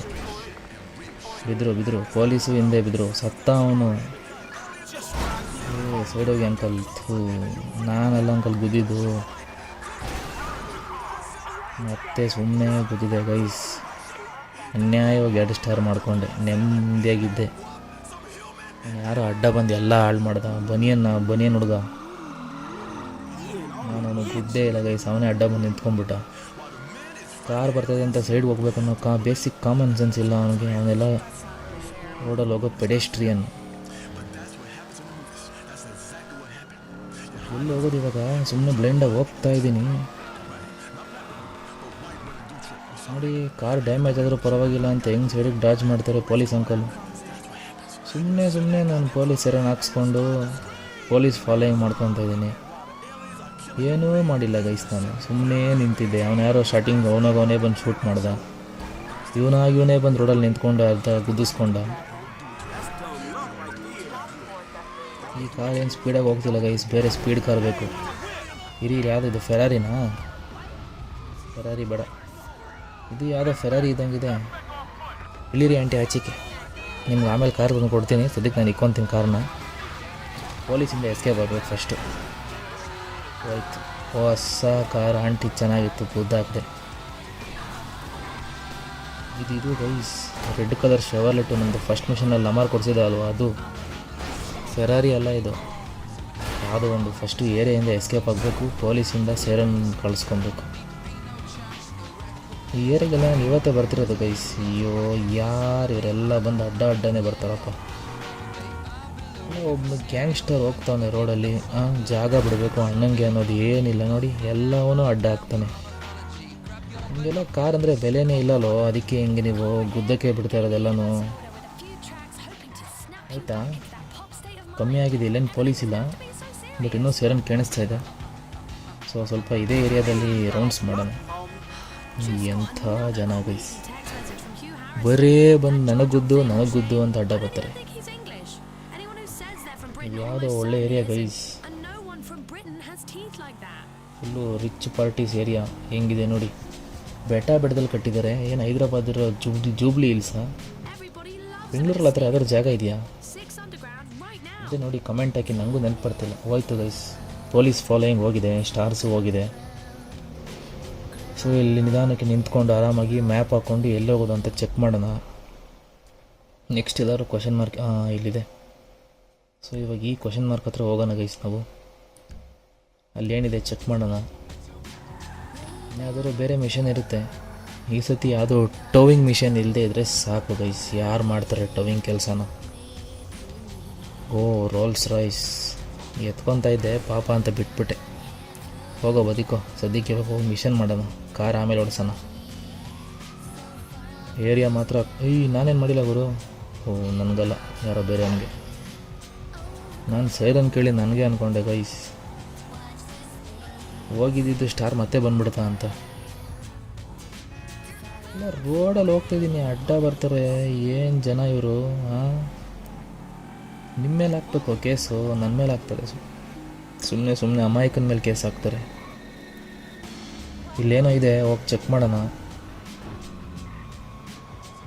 ಬಿದ್ರು ಪೊಲೀಸು ಹಿಂದೆ ಬಿದ್ರು, ಸತ್ತ ಅವನು. ಸೈಡ್ ಹೋಗಿ ಅಂಕಲ್. ನಾನೆಲ್ಲ ಅಂಕಲ್ ಗುದ್ದಿದ್ದು, ಮತ್ತೆ ಸುಮ್ಮನೆ ಗುದ್ದಿದೆ ಗೈಸ್. ಅನ್ಯಾಯವಾಗಿ 2 ಸ್ಟಾರ್ ಮಾಡಿಕೊಂಡೆ, ನೆಮ್ಮದಿಯಾಗಿದ್ದೆ. ಯಾರೋ ಅಡ್ಡ ಬಂದು ಎಲ್ಲ ಹಾಳು ಮಾಡ್ದ. ಬನಿಯನ್ ಹುಡುಗ, ನಾನು ಗುದ್ದೇ ಇಲ್ಲ ಗೈಸ್, ಅವನೇ ಅಡ್ಡ ಬಂದು ನಿಂತ್ಕೊಂಡ್ಬಿಟ್ಟ. ಕಾರ್ ಬರ್ತದೆ ಅಂತ ಸೈಡ್ ಹೋಗ್ಬೇಕನ್ನೋ ಬೇಸಿಕ್ ಕಾಮನ್ ಸೆನ್ಸ್ ಇಲ್ಲ ಅವನಿಗೆ. ಅವನೆಲ್ಲ ರೋಡಲ್ಲಿ ಹೋಗೋ ಪೆಡೆಸ್ಟ್ರಿಯನ್. ಎಲ್ಲಿ ಹೋಗೋದು ಇವಾಗ? ಸುಮ್ಮನೆ ಬ್ಲೈಂಡಾಗಿ ಹೋಗ್ತಾ ಇದ್ದೀನಿ ನೋಡಿ. ಕಾರ್ ಡ್ಯಾಮೇಜ್ ಆದರೂ ಪರವಾಗಿಲ್ಲ ಅಂತ ಹೆಂಗೆ ಸೈಡಿಗೆ ಡಾಜ್ ಮಾಡ್ತಾರೆ ಪೊಲೀಸ್ ಅಂಕಲ್. ಸುಮ್ಮನೆ ನಾನು ಪೊಲೀಸ್ ಸೈರನ್ ಹಾಕ್ಸ್ಕೊಂಡು ಪೊಲೀಸ್ ಫಾಲೋಯಿಂಗ್ ಮಾಡ್ಕೊತಾ ಇದ್ದೀನಿ. ಏನೂ ಮಾಡಿಲ್ಲ ಗೈಸ್, ನಾನು ಸುಮ್ಮನೆ ನಿಂತಿದ್ದೆ. ಅವನು ಯಾರೋ ಸ್ಟಾರ್ಟಿಂಗ್ ಅವನೇ ಬಂದು ಶೂಟ್ ಮಾಡ್ದ. ಇವನೇ ಬಂದು ರೋಡಲ್ಲಿ ನಿಂತ್ಕೊಂಡು ಅರ್ಧ ಗುದ್ದಿಸ್ಕೊಂಡ. ಈ ಕಾರ್ ಏನು ಸ್ಪೀಡಾಗಿ ಹೋಗ್ತಿಲ್ಲ ಗೈಸ್, ಬೇರೆ ಸ್ಪೀಡ್ ಕಾರ್ ಬೇಕು. ಇರಿ ಯಾವುದಿದು ಫೆರಾರಿನಾ? ಫೆರಾರಿ ಬೇಡ, ಇದು ಯಾವುದೋ ಫೆರಾರಿ ಇದ್ದಂಗಿದೆ. ಇಲ್ಲಿರಿ ಆಂಟಿ ಆಚೆಗೆ, ನಿಮ್ಗೆ ಆಮೇಲೆ ಕಾರ್ ತಂದು ಕೊಡ್ತೀನಿ. ಸದ್ಯಕ್ಕೆ ನಾನು ಇಕ್ಕೊತೀನಿ ಕಾರ್ನ. ಪೊಲೀಸಿಂದ ಎಸ್ಕೇಪ್ ಆಗಬೇಕು ಫಸ್ಟು. ಹೋಯ್ತು, ಹೊಸ ಕಾರ್ ಆಂಟಿ ಚೆನ್ನಾಗಿತ್ತು, ಬುದ್ದಾಕಿದೆ. ಇದು ಗೈಸ್ ರೆಡ್ ಕಲರ್ ಶೆವರ್ಲೆಟ್, ನಮ್ಮದು ಫಸ್ಟ್ ಮಿಷನಲ್ಲಿ ಲಮಾರ್ ಕೊಡಿಸಿದೆ ಅಲ್ವಾ, ಅದು ಫೆರಾರಿ ಅಲ್ಲ ಇದು. ಯಾವುದೋ ಒಂದು ಫಸ್ಟು ಏರಿಯಾಯಿಂದ ಎಸ್ಕೇಪ್ ಆಗಬೇಕು, ಪೊಲೀಸಿಂದ ಸೈರನ್ ಕಳಿಸ್ಕೊಬೇಕು. ಈ ಏರಿಯಾಗೆಲ್ಲ ನಾನು ಇವತ್ತೇ ಬರ್ತಿರೋದು ಗೈಸ್. ಅಯ್ಯೋ ಯಾರು ಇವರೆಲ್ಲ ಬಂದು ಅಡ್ಡನೇ ಬರ್ತಾರಪ್ಪ. ಒಬ್ಬನು ಗ್ಯಾಂಗ್ಸ್ಟರ್ ಹೋಗ್ತಾನೆ ರೋಡಲ್ಲಿ, ಜಾಗ ಬಿಡಬೇಕು ಅಣ್ಣಂಗೆ ಅನ್ನೋದು ಏನಿಲ್ಲ ನೋಡಿ, ಎಲ್ಲವೂ ಅಡ್ಡ ಹಾಕ್ತಾನೆ. ನಿಮಗೆಲ್ಲ ಕಾರ್ ಅಂದರೆ ಬೆಲೆನೇ ಇಲ್ಲಲ್ಲೋ, ಅದಕ್ಕೆ ಹಿಂಗೆ ನೀವು ಗುದ್ದಕ್ಕೆ ಬಿಡ್ತಾ ಇರೋದೆಲ್ಲನೂ. ಆಯಿತಾ, ಕಮ್ಮಿ ಆಗಿದೆ, ಇಲ್ಲೇನು ಪೊಲೀಸ್ ಇಲ್ಲ, ಬಟ್ ಇನ್ನೂ ಸೈರನ್ ಕೇಳಿಸ್ತಾ ಇದೆ. ಸೊ ಸ್ವಲ್ಪ ಇದೇ ಏರಿಯಾದಲ್ಲಿ ರೌಂಡ್ಸ್ ಮಾಡೋಣ. ಎಂಥ ಜನ ಗೈಸ್, ಬರೇ ಬಂದು ನನಗೆ ಗುದ್ದು ಅಂತ ಅಡ್ಡ ಬರ್ತಾರೆ. ಯಾವುದೋ ಒಳ್ಳೆ area guys, full rich parties area. ಹೆಂಗಿದೆ ನೋಡಿ, ಬೆಟ್ಟದಲ್ಲಿ ಕಟ್ಟಿದ್ದಾರೆ. ಏನು ಹೈದ್ರಾಬಾದ್ ಇರೋ ಜೂಬ್ಲಿ ಹಿಲ್ಸಾ? ಬೆಂಗಳೂರಲ್ಲಿ ಹತ್ರ ಯಾವ್ದಾದ್ರು ಜಾಗ ಇದೆಯಾ? ಅದೇ ನೋಡಿ, ಕಮೆಂಟ್ ಹಾಕಿ, ನನಗೂ ನೆನಪು ಬರ್ತಿಲ್ಲ. ಹೋಯ್ತು ಗೈಸ್, ಪೊಲೀಸ್ ಫಾಲೋಯಿಂಗ್ ಹೋಗಿದೆ, ಸ್ಟಾರ್ಸು ಹೋಗಿದೆ. ಸೊ ಇಲ್ಲಿ ನಿಧಾನಕ್ಕೆ ನಿಂತ್ಕೊಂಡು ಆರಾಮಾಗಿ ಮ್ಯಾಪ್ ಹಾಕ್ಕೊಂಡು ಎಲ್ಲಿ ಹೋಗೋದು ಅಂತ ಚೆಕ್ ಮಾಡೋಣ. ನೆಕ್ಸ್ಟ್ ಎಲ್ಲರೂ ಕ್ವಶನ್ ಮಾರ್ಕ್ ಇಲ್ಲಿದೆ. ಸೊ ಇವಾಗ ಈ ಕ್ವಶನ್ ಮಾರ್ಕ್ ಹತ್ರ ಹೋಗೋಣ ಗೈಸ್ ನಾವು. ಅಲ್ಲೇನಿದೆ ಚೆಕ್ ಮಾಡೋಣ. ಯಾವುದಾದ್ರು ಬೇರೆ ಮಿಷನ್ ಇರುತ್ತೆ. ಈ ಸತಿ ಯಾವುದೋ ಟೋವಿಂಗ್ ಮಿಷನ್ ಇಲ್ಲದೆ ಇದ್ದರೆ ಸಾಕು ಗೈಸ್. ಯಾರು ಮಾಡ್ತಾರೆ ಟೋವಿಂಗ್ ಕೆಲಸನ? ಓ ರೋಲ್ಸ್ ರಾಯ್ಸ್ ಎತ್ಕೊತಾ ಇದ್ದೆ ಪಾಪ ಅಂತ ಬಿಟ್ಬಿಟ್ಟೆ. ಹೋಗೋ ಬದುಕೋ, ಸದ್ಯಕ್ಕೆ ಇವಾಗ ಹೋಗಿ ಮಿಷನ್ ಮಾಡೋಣ, ಕಾರ್ ಆಮೇಲೆ ಓಡಿಸೋಣ. ಏರಿಯಾ ಮಾತ್ರ ನಾನೇನು ಮಾಡಿಲ್ಲ ಗುರು. ಓ ನನಗಲ್ಲ, ಯಾರೋ ಬೇರೆ ಅವನಿಗೆ. ನಾನು ಸೈರನ್ ಕೇಳಿ ನನಗೆ ಅಂದ್ಕೊಂಡೆ ಗೈಸ್, ಹೋಗಿದ್ದಿದ್ದು ಸ್ಟಾರ್ ಮತ್ತೆ ಬಂದ್ಬಿಡ್ತಾ ಅಂತ. ಇಲ್ಲ ರೋಡಲ್ಲಿ ಹೋಗ್ತಾಯಿದ್ದೀನಿ, ಅಡ್ಡ ಬರ್ತಾರೆ. ಏನು ಜನ ಇವರು. ನಿಮ್ಮ ಮೇಲೆ ಹಾಕ್ಬೇಕು ಕೇಸು, ನನ್ನ ಮೇಲೆ ಹಾಕ್ತಾರೆ. ಸುಮ್ಮನೆ ಅಮಾಯಕನ ಮೇಲೆ ಕೇಸ್ ಹಾಕ್ತಾರೆ. ಇಲ್ಲೇನೋ ಇದೆ, ಹೋಗಿ ಚೆಕ್ ಮಾಡೋಣ.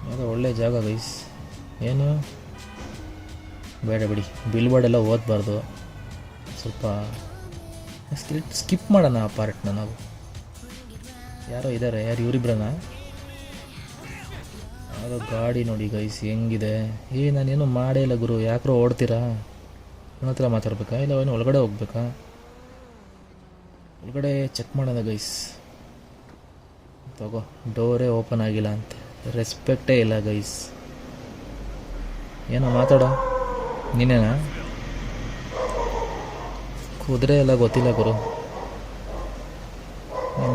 ಯಾವುದೋ ಒಳ್ಳೆ ಜಾಗ ಗೈಸ್. ಏನು ಬೇಡ ಬಿಡಿ, ಬಿಲ್ ಬೋರ್ಡ್ ಎಲ್ಲ ಓದಬಾರ್ದು. ಸ್ವಲ್ಪ ಸ್ಕಿಪ್ ಮಾಡೋಣ ಆ ಪಾರ್ಟ್ನ ನಾವು. ಯಾರೋ ಇದ್ದಾರೆ, ಯಾರು ಇವರಿಬ್ರನ? ಯಾವುದೋ ಗಾಡಿ ನೋಡಿ ಗೈಸ್ ಹೆಂಗಿದೆ. ನಾನೇನು ಮಾಡೇ ಇಲ್ಲ ಗುರು, ಯಾಕ್ರೋ ಓಡ್ತೀರಾ? ನನ್ನ ಹತ್ರ ಮಾತಾಡ್ಬೇಕಾ ಇಲ್ಲ ಅವನು ಒಳಗಡೆ ಹೋಗ್ಬೇಕಾ? ಒಳಗಡೆ ಚೆಕ್ ಮಾಡೋಣ ಗೈಸ್. ತಗೋ, ಡೋರೇ ಓಪನ್ ಆಗಿಲ್ಲ ಅಂತೆ, ರೆಸ್ಪೆಕ್ಟೇ ಇಲ್ಲ ಗೈಸ್. ಏನೋ ಮಾತಾಡೋ, ನೀನೇನಾ? ಕುದುರೆ ಎಲ್ಲ ಗೊತ್ತಿಲ್ಲ ಗುರು.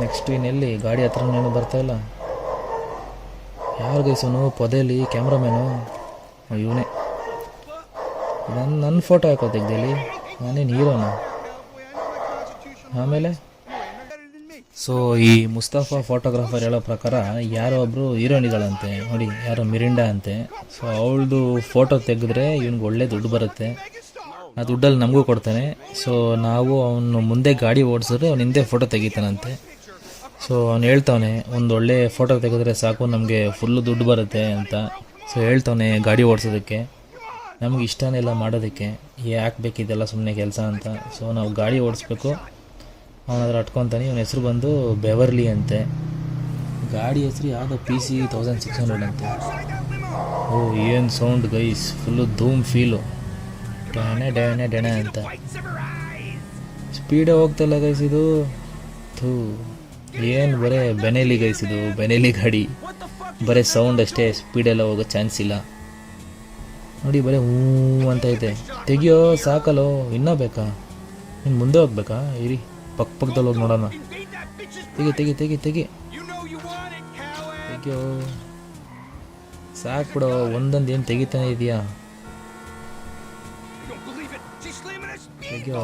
ನೆಕ್ಸ್ಟ್ ಇನ್ನೆಲ್ಲಿ ಗಾಡಿ ಹತ್ರನೇನು ಬರ್ತಾಯಿಲ್ಲ. ಯಾರು ಗೈಸನು ಪೊದೆಯಲ್ಲಿ ಕ್ಯಾಮ್ರಾಮ್ಯಾನು? ಇವನೇ. ನನ್ನ ಫೋಟೋ ಹಾಕೋ ತೆಗ್ದೇಲಿ, ನಾನೇನು ಹೀರೋನ? ಆಮೇಲೆ ಸೊ ಈ ಮುಸ್ತಫಾ ಫೋಟೋಗ್ರಾಫರ್ ಹೇಳೋ ಪ್ರಕಾರ ಯಾರೋ ಒಬ್ಬರು ಹೀರೋಯಿನ್ ಇದ್ದಾಳಂತೆ ನೋಡಿ, ಯಾರೋ ಮಿರಿಂಡಾ ಅಂತೆ. ಸೊ ಅವಳದು ಫೋಟೋ ತೆಗೆದ್ರೆ ಇವ್ನಿಗೆ ಒಳ್ಳೆ ದುಡ್ಡು ಬರುತ್ತೆ, ಆ ದುಡ್ಡಲ್ಲಿ ನಮಗೂ ಕೊಡ್ತಾನೆ. ಸೊ ನಾವು ಅವನು ಮುಂದೆ ಗಾಡಿ ಓಡಿಸಿದ್ರೆ ಅವ್ನು ಹಿಂದೆ ಫೋಟೋ ತೆಗಿತಾನಂತೆ. ಸೊ ಅವ್ನು ಹೇಳ್ತಾವನೆ ಒಂದು ಒಳ್ಳೆ ಫೋಟೋ ತೆಗೆದ್ರೆ ಸಾಕು ನಮಗೆ ಫುಲ್ಲು ದುಡ್ಡು ಬರುತ್ತೆ ಅಂತ. ಸೊ ಹೇಳ್ತಾವನೆ ಗಾಡಿ ಓಡಿಸೋದಕ್ಕೆ ನಮ್ಗೆ ಇಷ್ಟನೇ ಇಲ್ಲ ಮಾಡೋದಕ್ಕೆ, ಯಾಕೆ ಬೇಕಿದೆಲ್ಲ ಸುಮ್ಮನೆ ಕೆಲಸ ಅಂತ. ಸೊ ನಾವು ಗಾಡಿ ಓಡಿಸ್ಬೇಕು, ಅವನಾದ್ರೆ ಅಟ್ಕೊತಾನೆ. ಇವನ ಹೆಸರು ಬಂದು ಬೆವರ್ಲಿ ಅಂತೆ. ಗಾಡಿ ಹೆಸರು ಯಾವುದೋ PC 1600 ಅಂತೆ. ಓ ಏನು ಸೌಂಡ್ ಗೈಸ್, ಫುಲ್ಲು ಧೂಮ್ ಫೀಲು, ಡ್ಯಾನೆ ಡ್ಯಾನೆ ಡ್ಯಾನೆ ಅಂತ. ಸ್ಪೀಡೇ ಹೋಗ್ತಲ್ಲ ಗೈಸ್ ಇದು. ಥೂ, ಏನು ಬರೇ ಬೆನೇಲಿ ಗೈಸ್ ಇದು, ಬೆನೇಲಿ ಗಾಡಿ. ಬರೀ ಸೌಂಡ್ ಅಷ್ಟೇ, ಸ್ಪೀಡೆಲ್ಲ ಹೋಗೋ ಚಾನ್ಸ್ ಇಲ್ಲ ನೋಡಿ. ಬರೀ ಹೂ ಅಂತ ಐತೆ. ತೆಗಿಯೋ ಸಾಕಲ್ಲೋ, ಇನ್ನೂ ಬೇಕಾ? ನೀನು ಮುಂದೆ ಹೋಗ್ಬೇಕಾ? ಇರಿ ಪಕ್ಕದಲ್ಲಿ ಹೋಗಿ ನೋಡೋಣ. ತೆಗಿ ತೆಗಿ ತೆಗಿ ತೆಗಿ ತೆಗಿಯೋ, ಸಾಕು ಬಿಡೋ, ಒಂದೊಂದು ಏನು ತೆಗಿತಾನೆ ಇದೆಯಾ? ತೆಗಿಯೋ,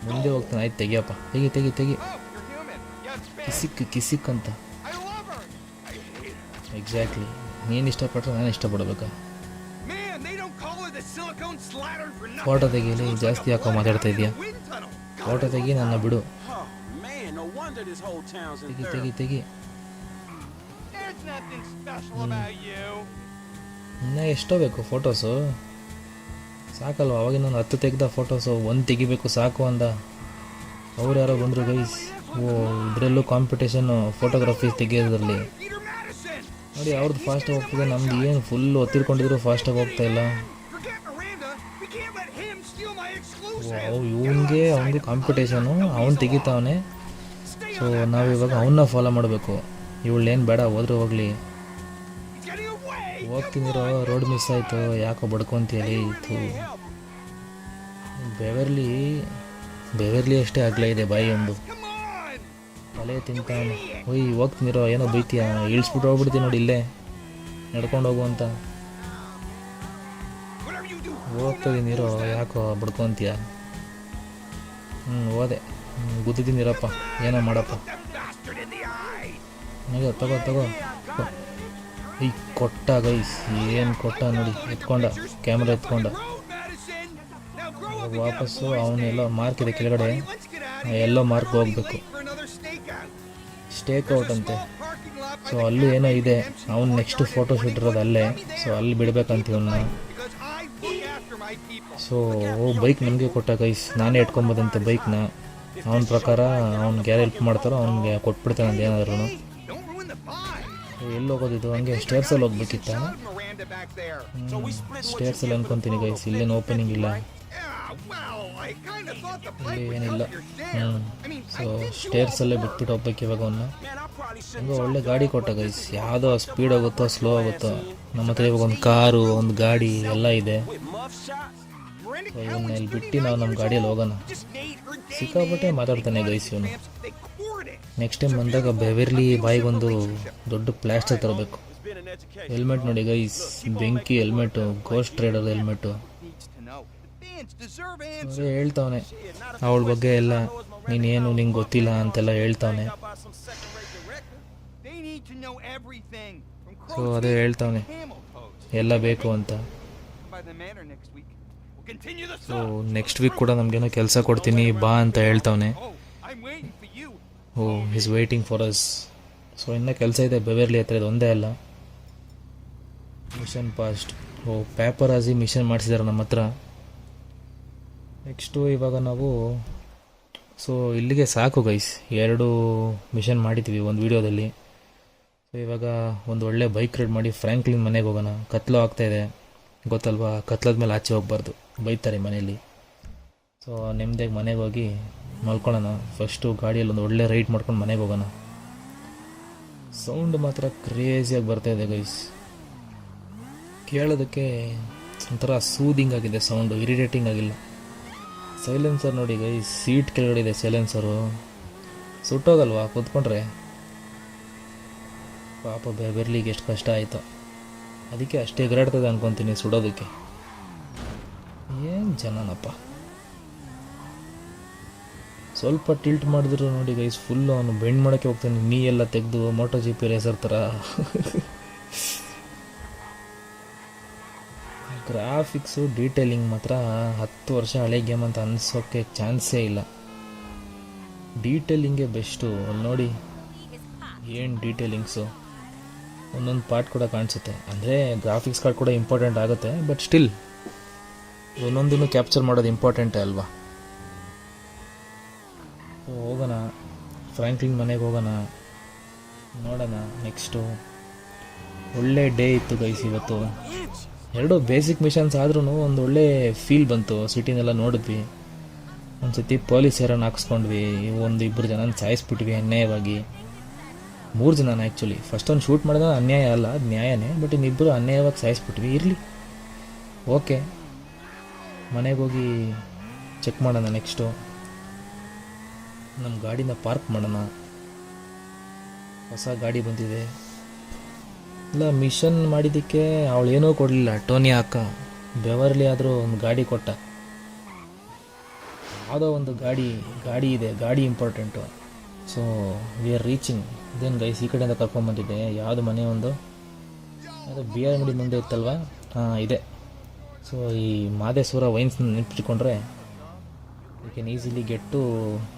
ಮುಂದೆ ಹೋಗ್ತಾನೆ. ಆಯ್ತು ತೆಗಿಯಪ್ಪ, ತೆಗಿ ತೆಗಿ ತೆಗಿ. ಕಿಸಿಕ್ ಅಂತ. ಎಕ್ಸಾಕ್ಟ್ಲಿ, ನೀನು ಇಷ್ಟಪಟ್ಟರೆ ನಾನು ಇಷ್ಟಪಡ್ಬೇಕಾ? ಫೋಟೋ ತೆಗೀಲಿ, ಜಾಸ್ತಿ ಯಾಕೋ ಮಾತಾಡ್ತಾ ಇದೆಯಾ? ಫೋಟೋ ತೆಗಿ, ನನ್ನ ಬಿಡು. ತೆಗಿ ತೆಗಿ ತೆಗಿ. ಇನ್ನು ಎಷ್ಟೋ ಬೇಕು ಫೋಟೋಸು? ಸಾಕಲ್ವ? ಅವಾಗ ನಾನು 10 ತೆಗೆದ ಫೋಟೋಸು 1 ತೆಗಿಬೇಕು ಸಾಕು ಅಂದ. ಅವ್ರು ಯಾರೋ ಬಂದರು ಗೈಸ್. ಓ, ಇದರಲ್ಲೂ ಕಾಂಪಿಟೇಷನ್ನು ಫೋಟೋಗ್ರಫಿ ತೆಗೆಯೋದ್ರಲ್ಲಿ ನೋಡಿ. ಅವ್ರದ್ದು ಫಾಸ್ಟಾಗಿ ಹೋಗ್ತದೆ, ನಮ್ದು ಏನು ಫುಲ್ಲು ಒತ್ತಿಡ್ಕೊಂಡಿದ್ರು ಫಾಸ್ಟಾಗಿ ಹೋಗ್ತಾ ಇಲ್ಲ. ಇವನಿಗೆ ಅವನಿಗೂ ಕಾಂಪಿಟೇಷನು, ಅವನು ತೆಗಿತಾವನೆ. ಸೊ ನಾವಿವಾಗ ಅವನ್ನ ಫಾಲೋ ಮಾಡಬೇಕು. ಇವಳೇನು ಬೇಡ, ಹೋದ್ರೆ ಹೋಗಲಿ. ಹೋಗ್ತೀನಿರೋ, ರೋಡ್ ಮಿಸ್ ಆಯಿತು, ಯಾಕೋ ಬಡ್ಕೊತೀಯಲಿ. ಇತ್ತು ಬೆವರ್ಲಿ ಅಷ್ಟೇ ಆಗಲೇ ಇದೆ ಬಾಯಿ ಒಂದು. ತಲೆ ತಿಂತಾನೆ. ಒಯ್ ಹೋಗ್ತೀನಿರೋ, ಏನೋ ಬೈತೀಯ, ಇಳಿಸ್ಬಿಟ್ಟು ಹೋಗ್ಬಿಡ್ತೀನಿ ನೋಡಿ, ಇಲ್ಲೇ ನಡ್ಕೊಂಡು ಹೋಗು ಅಂತ. ಹೋಗ್ತದೀನಿರೋ, ಯಾಕೋ ಬಡ್ಕೊತೀಯ? ಹೋದೆ, ಗುದ್ದಿದ್ದೀನಿರಪ್ಪ, ಏನೋ ಮಾಡಪ್ಪ. ತಗೋ ತಗೋ. ಈ ಕೊಟ್ಟ ಗೈಸ್, ಏನು ಕೊಟ್ಟ ನೋಡಿ, ಎತ್ಕೊಂಡ, ಕ್ಯಾಮ್ರಾ ಎತ್ಕೊಂಡ. ವಾಪಸ್ಸು ಅವನೆಲ್ಲೋ ಮಾರ್ಕ್ ಇದೆ ಕೆಳಗಡೆ, ಎಲ್ಲೋ ಮಾರ್ಕ್ ಹೋಗ್ಬೇಕು. ಸ್ಟೇಕ್ ಔಟ್ ಅಂತೆ. ಸೊ ಅಲ್ಲೂ ಏನೋ ಇದೆ, ಅವ್ನು ನೆಕ್ಸ್ಟ್ ಫೋಟೋ ಶೂಟ್ ಇರೋದು ಅಲ್ಲೇ. ಸೊ ಅಲ್ಲಿ ಬಿಡ್ಬೇಕಂತ ಇವನ್ನ. ಸೊ ಬೈಕ್ ನಮಗೆ ಕೊಟ್ಟ ಗೈಸ್, ನಾನೇ ಇಟ್ಕೊಬೋದಂತೆ ಬೈಕ್ನ. ಅವನ ಪ್ರಕಾರ ಅವ್ನಿಗೆ ಯಾರು ಹೆಲ್ಪ್ ಮಾಡ್ತಾರೋ ಅವ್ನಿಗೆ ಕೊಟ್ಬಿಡ್ತಾನೆ ಏನಾದ್ರೂ. ಎಲ್ಲಿ ಹೋಗೋದಿದ್ದು? ಹಂಗೆ ಸ್ಟೇರ್ಸಲ್ಲಿ ಹೋಗ್ಬೇಕಿತ್ತ? ಸ್ಟೇರ್ಸಲ್ಲಿ ಅನ್ಕೊತೀನಿ ಗೈಸ್, ಇಲ್ಲೇನು ಓಪನಿಂಗ್ ಇಲ್ಲ, ಇಲ್ಲಿ ಏನಿಲ್ಲ. ಸೊ ಸ್ಟೇರ್ಸಲ್ಲೇ ಬಿಟ್ಬಿಟ್ಟು ಹೋಗ್ಬೇಕು ಇವಾಗ ಅವನ್ನ. ಹಂಗೆ ಒಳ್ಳೆ ಗಾಡಿ ಕೊಟ್ಟ ಗೈಸ್, ಯಾವುದೋ ಸ್ಪೀಡ್ ಆಗುತ್ತೋ ಸ್ಲೋ ಆಗುತ್ತೋ. ನಮ್ಮ ಹತ್ರ ಇವಾಗ ಒಂದು ಕಾರು, ಒಂದು ಗಾಡಿ ಎಲ್ಲ ಇದೆ. ಇವನ್ನ ಇಲ್ಲಿ ಬಿಟ್ಟು ನಾವು ನಮ್ಮ ಗಾಡಿಯಲ್ಲಿ ಹೋಗೋಣ. ಸಿಕ್ಕಾಪಟ್ಟೆ ಮಾತಾಡ್ತಾನೆ ಗೈಸ್ ಇವನು. ನೆಕ್ಸ್ಟ್ ಟೈಮ್ ಬಂದಾಗ ಬೆವೆರ್ಲಿ ಬಾಯಿಗೊಂದು ದೊಡ್ಡ ಪ್ಲಾಸ್ಟರ್ ತರಬೇಕು. ಹೆಲ್ಮೆಟ್ ನೋಡಿ ಗೈಸ್, ಬೆಂಕಿ ಹೆಲ್ಮೆಟು, ಗೋಸ್ಟ್ ರೈಡರ್ ಹೆಲ್ಮೆಟು. ಹೇಳ್ತಾವನೆ ಅವಳ ಬಗ್ಗೆ ಎಲ್ಲ, ನೀನೇನು ನಿಂಗೆ ಗೊತ್ತಿಲ್ಲ ಅಂತೆಲ್ಲ ಹೇಳ್ತಾವನೆ. ಸೊ ಅದೇ ಹೇಳ್ತಾವನೆ ಎಲ್ಲ ಬೇಕು ಅಂತ. ಸೊ ನೆಕ್ಸ್ಟ್ ವೀಕ್ ಕೂಡ ನಮಗೇನೋ ಕೆಲಸ ಕೊಡ್ತೀನಿ ಬಾ ಅಂತ ಹೇಳ್ತಾವನೆ. Oh is waiting for us. So ಇನ್ನೂ ಕೆಲಸ ಇದೆ ಬೆವೆರ್ಲಿ ಹತ್ರ, ಇದು ಒಂದೇ ಅಲ್ಲ. Mission passed. Oh paparazzi mission ಮಾಡಿಸಿದ್ದಾರೆ ನಮ್ಮ ಹತ್ರ. ನೆಕ್ಸ್ಟು ಇವಾಗ ನಾವು ಸೊ ಇಲ್ಲಿಗೆ ಸಾಕು ಗೈಸ್, 2 ಮಿಷನ್ ಮಾಡಿದ್ವಿ ಒಂದು ವೀಡಿಯೋದಲ್ಲಿ. ಸೊ ಇವಾಗ ಒಂದು ಒಳ್ಳೆ ಬೈಕ್ ರೈಡ್ ಮಾಡಿ ಫ್ರ್ಯಾಂಕ್ಲಿನ್ ಮನೆಗೆ ಹೋಗೋಣ. ಕತ್ಲು ಆಗ್ತಾಯಿದೆ, ಗೊತ್ತಲ್ವಾ, ಕತ್ಲದ ಮೇಲೆ ಆಚೆ ಹೋಗ್ಬಾರ್ದು, ಬೈತಾರೆ ಮನೇಲಿ. ಸೊ ನೆಮ್ಮದಿಯಾಗಿ ಮನೆಗೆ ಹೋಗಿ ಮಲ್ಕೊಳ್ಳೋಣ. ಫಸ್ಟು ಗಾಡಿಯಲ್ಲಿ ಒಂದು ಒಳ್ಳೆ ರೈಡ್ ಮಾಡ್ಕೊಂಡು ಮನೆಗೆ ಹೋಗೋಣ. ಸೌಂಡ್ ಮಾತ್ರ ಕ್ರೇಜಿಯಾಗಿ ಬರ್ತಾಯಿದೆ ಗೈಸ್, ಕೇಳೋದಕ್ಕೆ ಒಂಥರ ಸೂದಿಂಗ್ ಆಗಿದೆ ಸೌಂಡು, ಇರಿಟೇಟಿಂಗ್ ಆಗಿಲ್ಲ. ಸೈಲೆನ್ಸರ್ ನೋಡಿ ಗೈಸ್, ಸೀಟ್ ಕೆಳಗಡೆ ಇದೆ ಸೈಲೆನ್ಸರು, ಸುಟ್ಟೋಗಲ್ವಾ ಕೂತ್ಕೊಂಡ್ರೆ? ಪಾಪ ಬೆರ್ಲಿಗೆ ಎಷ್ಟು ಕಷ್ಟ ಆಯಿತು, ಅದಕ್ಕೆ ಅಷ್ಟೇ ಎಗರಾಡ್ತದೆ ಅನ್ಕೊತೀನಿ ಸುಡೋದಕ್ಕೆ. ಏನು ಜನನಪ್ಪ, ಸ್ವಲ್ಪ ಟಿಲ್ಟ್ ಮಾಡಿದ್ರು ನೋಡಿ ಗೈಸ್, ಫುಲ್ಲು ಅವನು ಬೆಂಡ್ ಮಾಡೋಕ್ಕೆ ಹೋಗ್ತಾನೆ, ನೀ ಎಲ್ಲ ತೆಗೆದು ಮೋಟೋ ಜಿ ಪಿ ರೇಸರ್ ಥರ. ಗ್ರಾಫಿಕ್ಸು ಡೀಟೇಲಿಂಗ್ ಮಾತ್ರ 10 ವರ್ಷ ಹಳೆ ಗೇಮ್ ಅಂತ ಅನಿಸೋಕ್ಕೆ ಚಾನ್ಸೇ ಇಲ್ಲ. ಡೀಟೇಲಿಂಗೇ ಬೆಸ್ಟು. ಅಲ್ಲಿ ನೋಡಿ ಏನು ಡೀಟೇಲಿಂಗ್ಸು, ಒಂದೊಂದು ಪಾರ್ಟ್ ಕೂಡ ಕಾಣಿಸುತ್ತೆ. ಅಂದರೆ ಗ್ರಾಫಿಕ್ಸ್ ಕಾರ್ಡ್ ಕೂಡ ಇಂಪಾರ್ಟೆಂಟ್ ಆಗುತ್ತೆ, ಬಟ್ ಸ್ಟಿಲ್ ಒಂದೊಂದನ್ನು ಕ್ಯಾಪ್ಚರ್ ಮಾಡೋದು ಇಂಪಾರ್ಟೆಂಟೇ ಅಲ್ವಾ. ಹೋಗೋಣ, ಫ್ರ್ಯಾಂಕ್ಲಿನ್ ಮನೆಗೆ ಹೋಗೋಣ, ನೋಡೋಣ. ನೆಕ್ಸ್ಟು ಒಳ್ಳೆ ಡೇ ಇತ್ತು ಗೈಸ್ ಇವತ್ತು. ಎರಡು ಬೇಸಿಕ್ ಮಿಷನ್ಸ್ ಆದ್ರೂ ಒಂದು ಒಳ್ಳೆ ಫೀಲ್ ಬಂತು. ಸಿಟಿನೆಲ್ಲ ನೋಡಿದ್ವಿ, ಒಂದು ಸತಿ ಪೊಲೀಸ್ ಏರನ್ನು ಹಾಕ್ಸ್ಕೊಂಡ್ವಿ, ಇಬ್ಬರು ಜನ ಸಾಯಿಸ್ಬಿಟ್ವಿ ಅನ್ಯಾಯವಾಗಿ. 3 ಜನ ಆ್ಯಕ್ಚುಲಿ. ಫಸ್ಟ್ ಒಂದು ಶೂಟ್ ಮಾಡಿದ ಅನ್ಯಾಯ ಅಲ್ಲ, ಅದು ನ್ಯಾಯನೇ, ಬಟ್ ಇನ್ನಿಬ್ಬರು ಅನ್ಯಾಯವಾಗಿ ಸಾಯಿಸ್ಬಿಟ್ವಿ. ಇರಲಿ, ಓಕೆ. ಮನೆಗೆ ಹೋಗಿ ಚೆಕ್ ಮಾಡೋಣ. ನೆಕ್ಸ್ಟು ನಮ್ಮ ಗಾಡಿನ ಪಾರ್ಕ್ ಮಾಡೋಣ. ಹೊಸ ಗಾಡಿ ಬಂದಿದೆ. ಇಲ್ಲ, ಮಿಷನ್ ಮಾಡಿದ್ದಕ್ಕೆ ಅವಳು ಏನೂ ಕೊಡಲಿಲ್ಲ, ಟೋನಿ ಅಕ್ಕ. ಬೆವರ್ಲಿ ಆದರೂ ಒಂದು ಗಾಡಿ ಕೊಟ್ಟ, ಯಾವುದೋ ಒಂದು ಗಾಡಿ ಇದೆ, ಗಾಡಿ important. So we are reaching. ಇದೇನು ಗೈಸ್, ಈ ಕಡೆಯಿಂದ ಕರ್ಕೊಂಡ್ಬಂದಿದ್ದೆ. ಯಾವುದು ಮನೆ ಒಂದು ಅದು ಬಿಯರ್ ಅಂಗಡಿ ಮುಂದೆ ಇತ್ತಲ್ವ, ಹಾಂ ಇದೆ. ಸೊ ಈ ಮಾದೇಶ್ವರ ವೈನ್ಸ್ ನೆನಪಿಟ್ಕೊಂಡ್ರೆ you can easily get to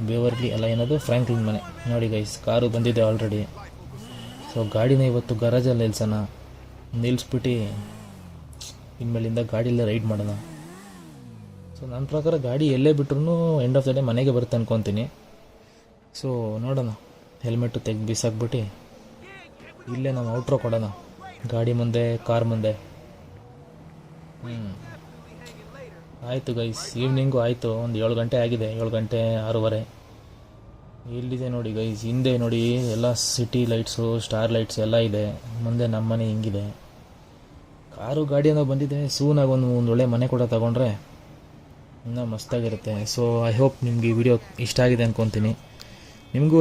Beverly, ಅಲ್ಲ ಏನದು ಫ್ರ್ಯಾಂಕ್ಲಿನ್ ಮನೆ. ನೋಡಿ ಗೈಸ್, ಕಾರು ಬಂದಿದೆ ಆಲ್ರೆಡಿ. ಸೊ ಗಾಡಿನ ಇವತ್ತು ಗರಾಜಲ್ಲಿ ನಿಲ್ಲಿಸ್ಬಿಟ್ಟು ಇನ್ಮೇಲಿಂದ ಗಾಡಿಯಲ್ಲೇ ರೈಡ್ ಮಾಡೋಣ. ಸೊ ನನ್ನ ಪ್ರಕಾರ ಗಾಡಿ ಎಲ್ಲೇ ಬಿಟ್ರೂ ಎಂಡ್ ಆಫ್ ದ ಡೇ ಮನೆಗೆ ಬರುತ್ತೆ ಅನ್ಕೊತೀನಿ. ಸೊ ನೋಡೋಣ, ಹೆಲ್ಮೆಟ್ಟು ತೆಗೆದು ಬಿಸಾಕ್ಬಿಟ್ಟು ಇಲ್ಲೇ ನಾವು ಔಟ್ರೋ ಕೊಡೋಣ, ಗಾಡಿ ಮುಂದೆ, ಕಾರ್ ಮುಂದೆ. ಆಯಿತು ಗೈಸ್, ಈವ್ನಿಂಗು ಆಯಿತು. ಒಂದು 7 ಗಂಟೆ ಆಗಿದೆ, 7 ಗಂಟೆ 6:30. ಇಲ್ಲಿದೆ ನೋಡಿ ಗೈಸ್, ಹಿಂದೆ ನೋಡಿ ಎಲ್ಲ ಸಿಟಿ ಲೈಟ್ಸು, ಸ್ಟಾರ್ ಲೈಟ್ಸ್ ಎಲ್ಲ ಇದೆ. ಮುಂದೆ ನಮ್ಮ ಮನೆ ಹಿಂಗಿದೆ. ಕಾರು ಗಾಡಿ ಅನ್ನೋ ಬಂದಿದೆ. ಸೂನಾಗಿ ಒಂದು ಒಳ್ಳೆ ಮನೆ ಕೂಡ ತಗೊಂಡ್ರೆ ಇನ್ನೂ ಮಸ್ತಾಗಿರುತ್ತೆ. ಸೊ ಐ ಹೋಪ್ ನಿಮ್ಗೆ ಈ ವಿಡಿಯೋ ಇಷ್ಟ ಆಗಿದೆ ಅಂದ್ಕೊತೀನಿ.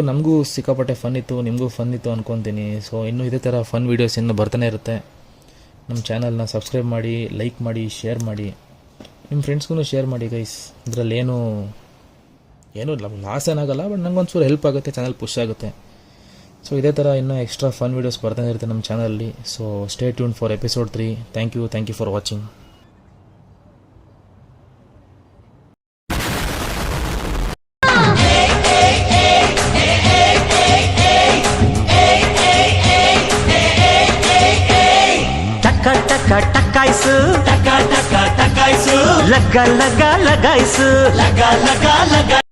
ನಮಗೂ ಸಿಕ್ಕಾಪಟ್ಟೆ ಫನ್ ಇತ್ತು, ನಿಮಗೂ ಫನ್ ಇತ್ತು ಅಂದ್ಕೊತೀನಿ. ಸೊ ಇನ್ನೂ ಇದೇ ಥರ ಫನ್ ವೀಡಿಯೋಸ್ ಇನ್ನೂ ಬರ್ತಾನೆ ಇರುತ್ತೆ. ನಮ್ಮ ಚಾನಲ್ನ ಸಬ್ಸ್ಕ್ರೈಬ್ ಮಾಡಿ, ಲೈಕ್ ಮಾಡಿ, ಶೇರ್ ಮಾಡಿ, ನಿಮ್ಮ ಫ್ರೆಂಡ್ಸ್ಗೂ ಶೇರ್ ಮಾಡಿ ಗೈಸ್. ಇದರಲ್ಲಿ ಏನೂ ಲಾಸ್ ಏನಾಗಲ್ಲ, ಬಟ್ ನಂಗೊಂಚೂರು ಹೆಲ್ಪ್ ಆಗುತ್ತೆ, ಚಾನಲ್ ಪುಷ್ ಆಗುತ್ತೆ. ಸೊ ಇದೇ ಥರ ಇನ್ನೂ ಎಕ್ಸ್ಟ್ರಾ ಫನ್ ವೀಡಿಯೋಸ್ ಬರ್ತಾನೆ ಇರುತ್ತೆ ನಮ್ಮ ಚಾನಲಲ್ಲಿ. So stay tune for episode 3. Thank you for watching. ಟಕಾಯ್ಸು ಲಗ ಲಗ ಲಗಾಯ್ಸು ಲಗ ಲಗ ಲಗ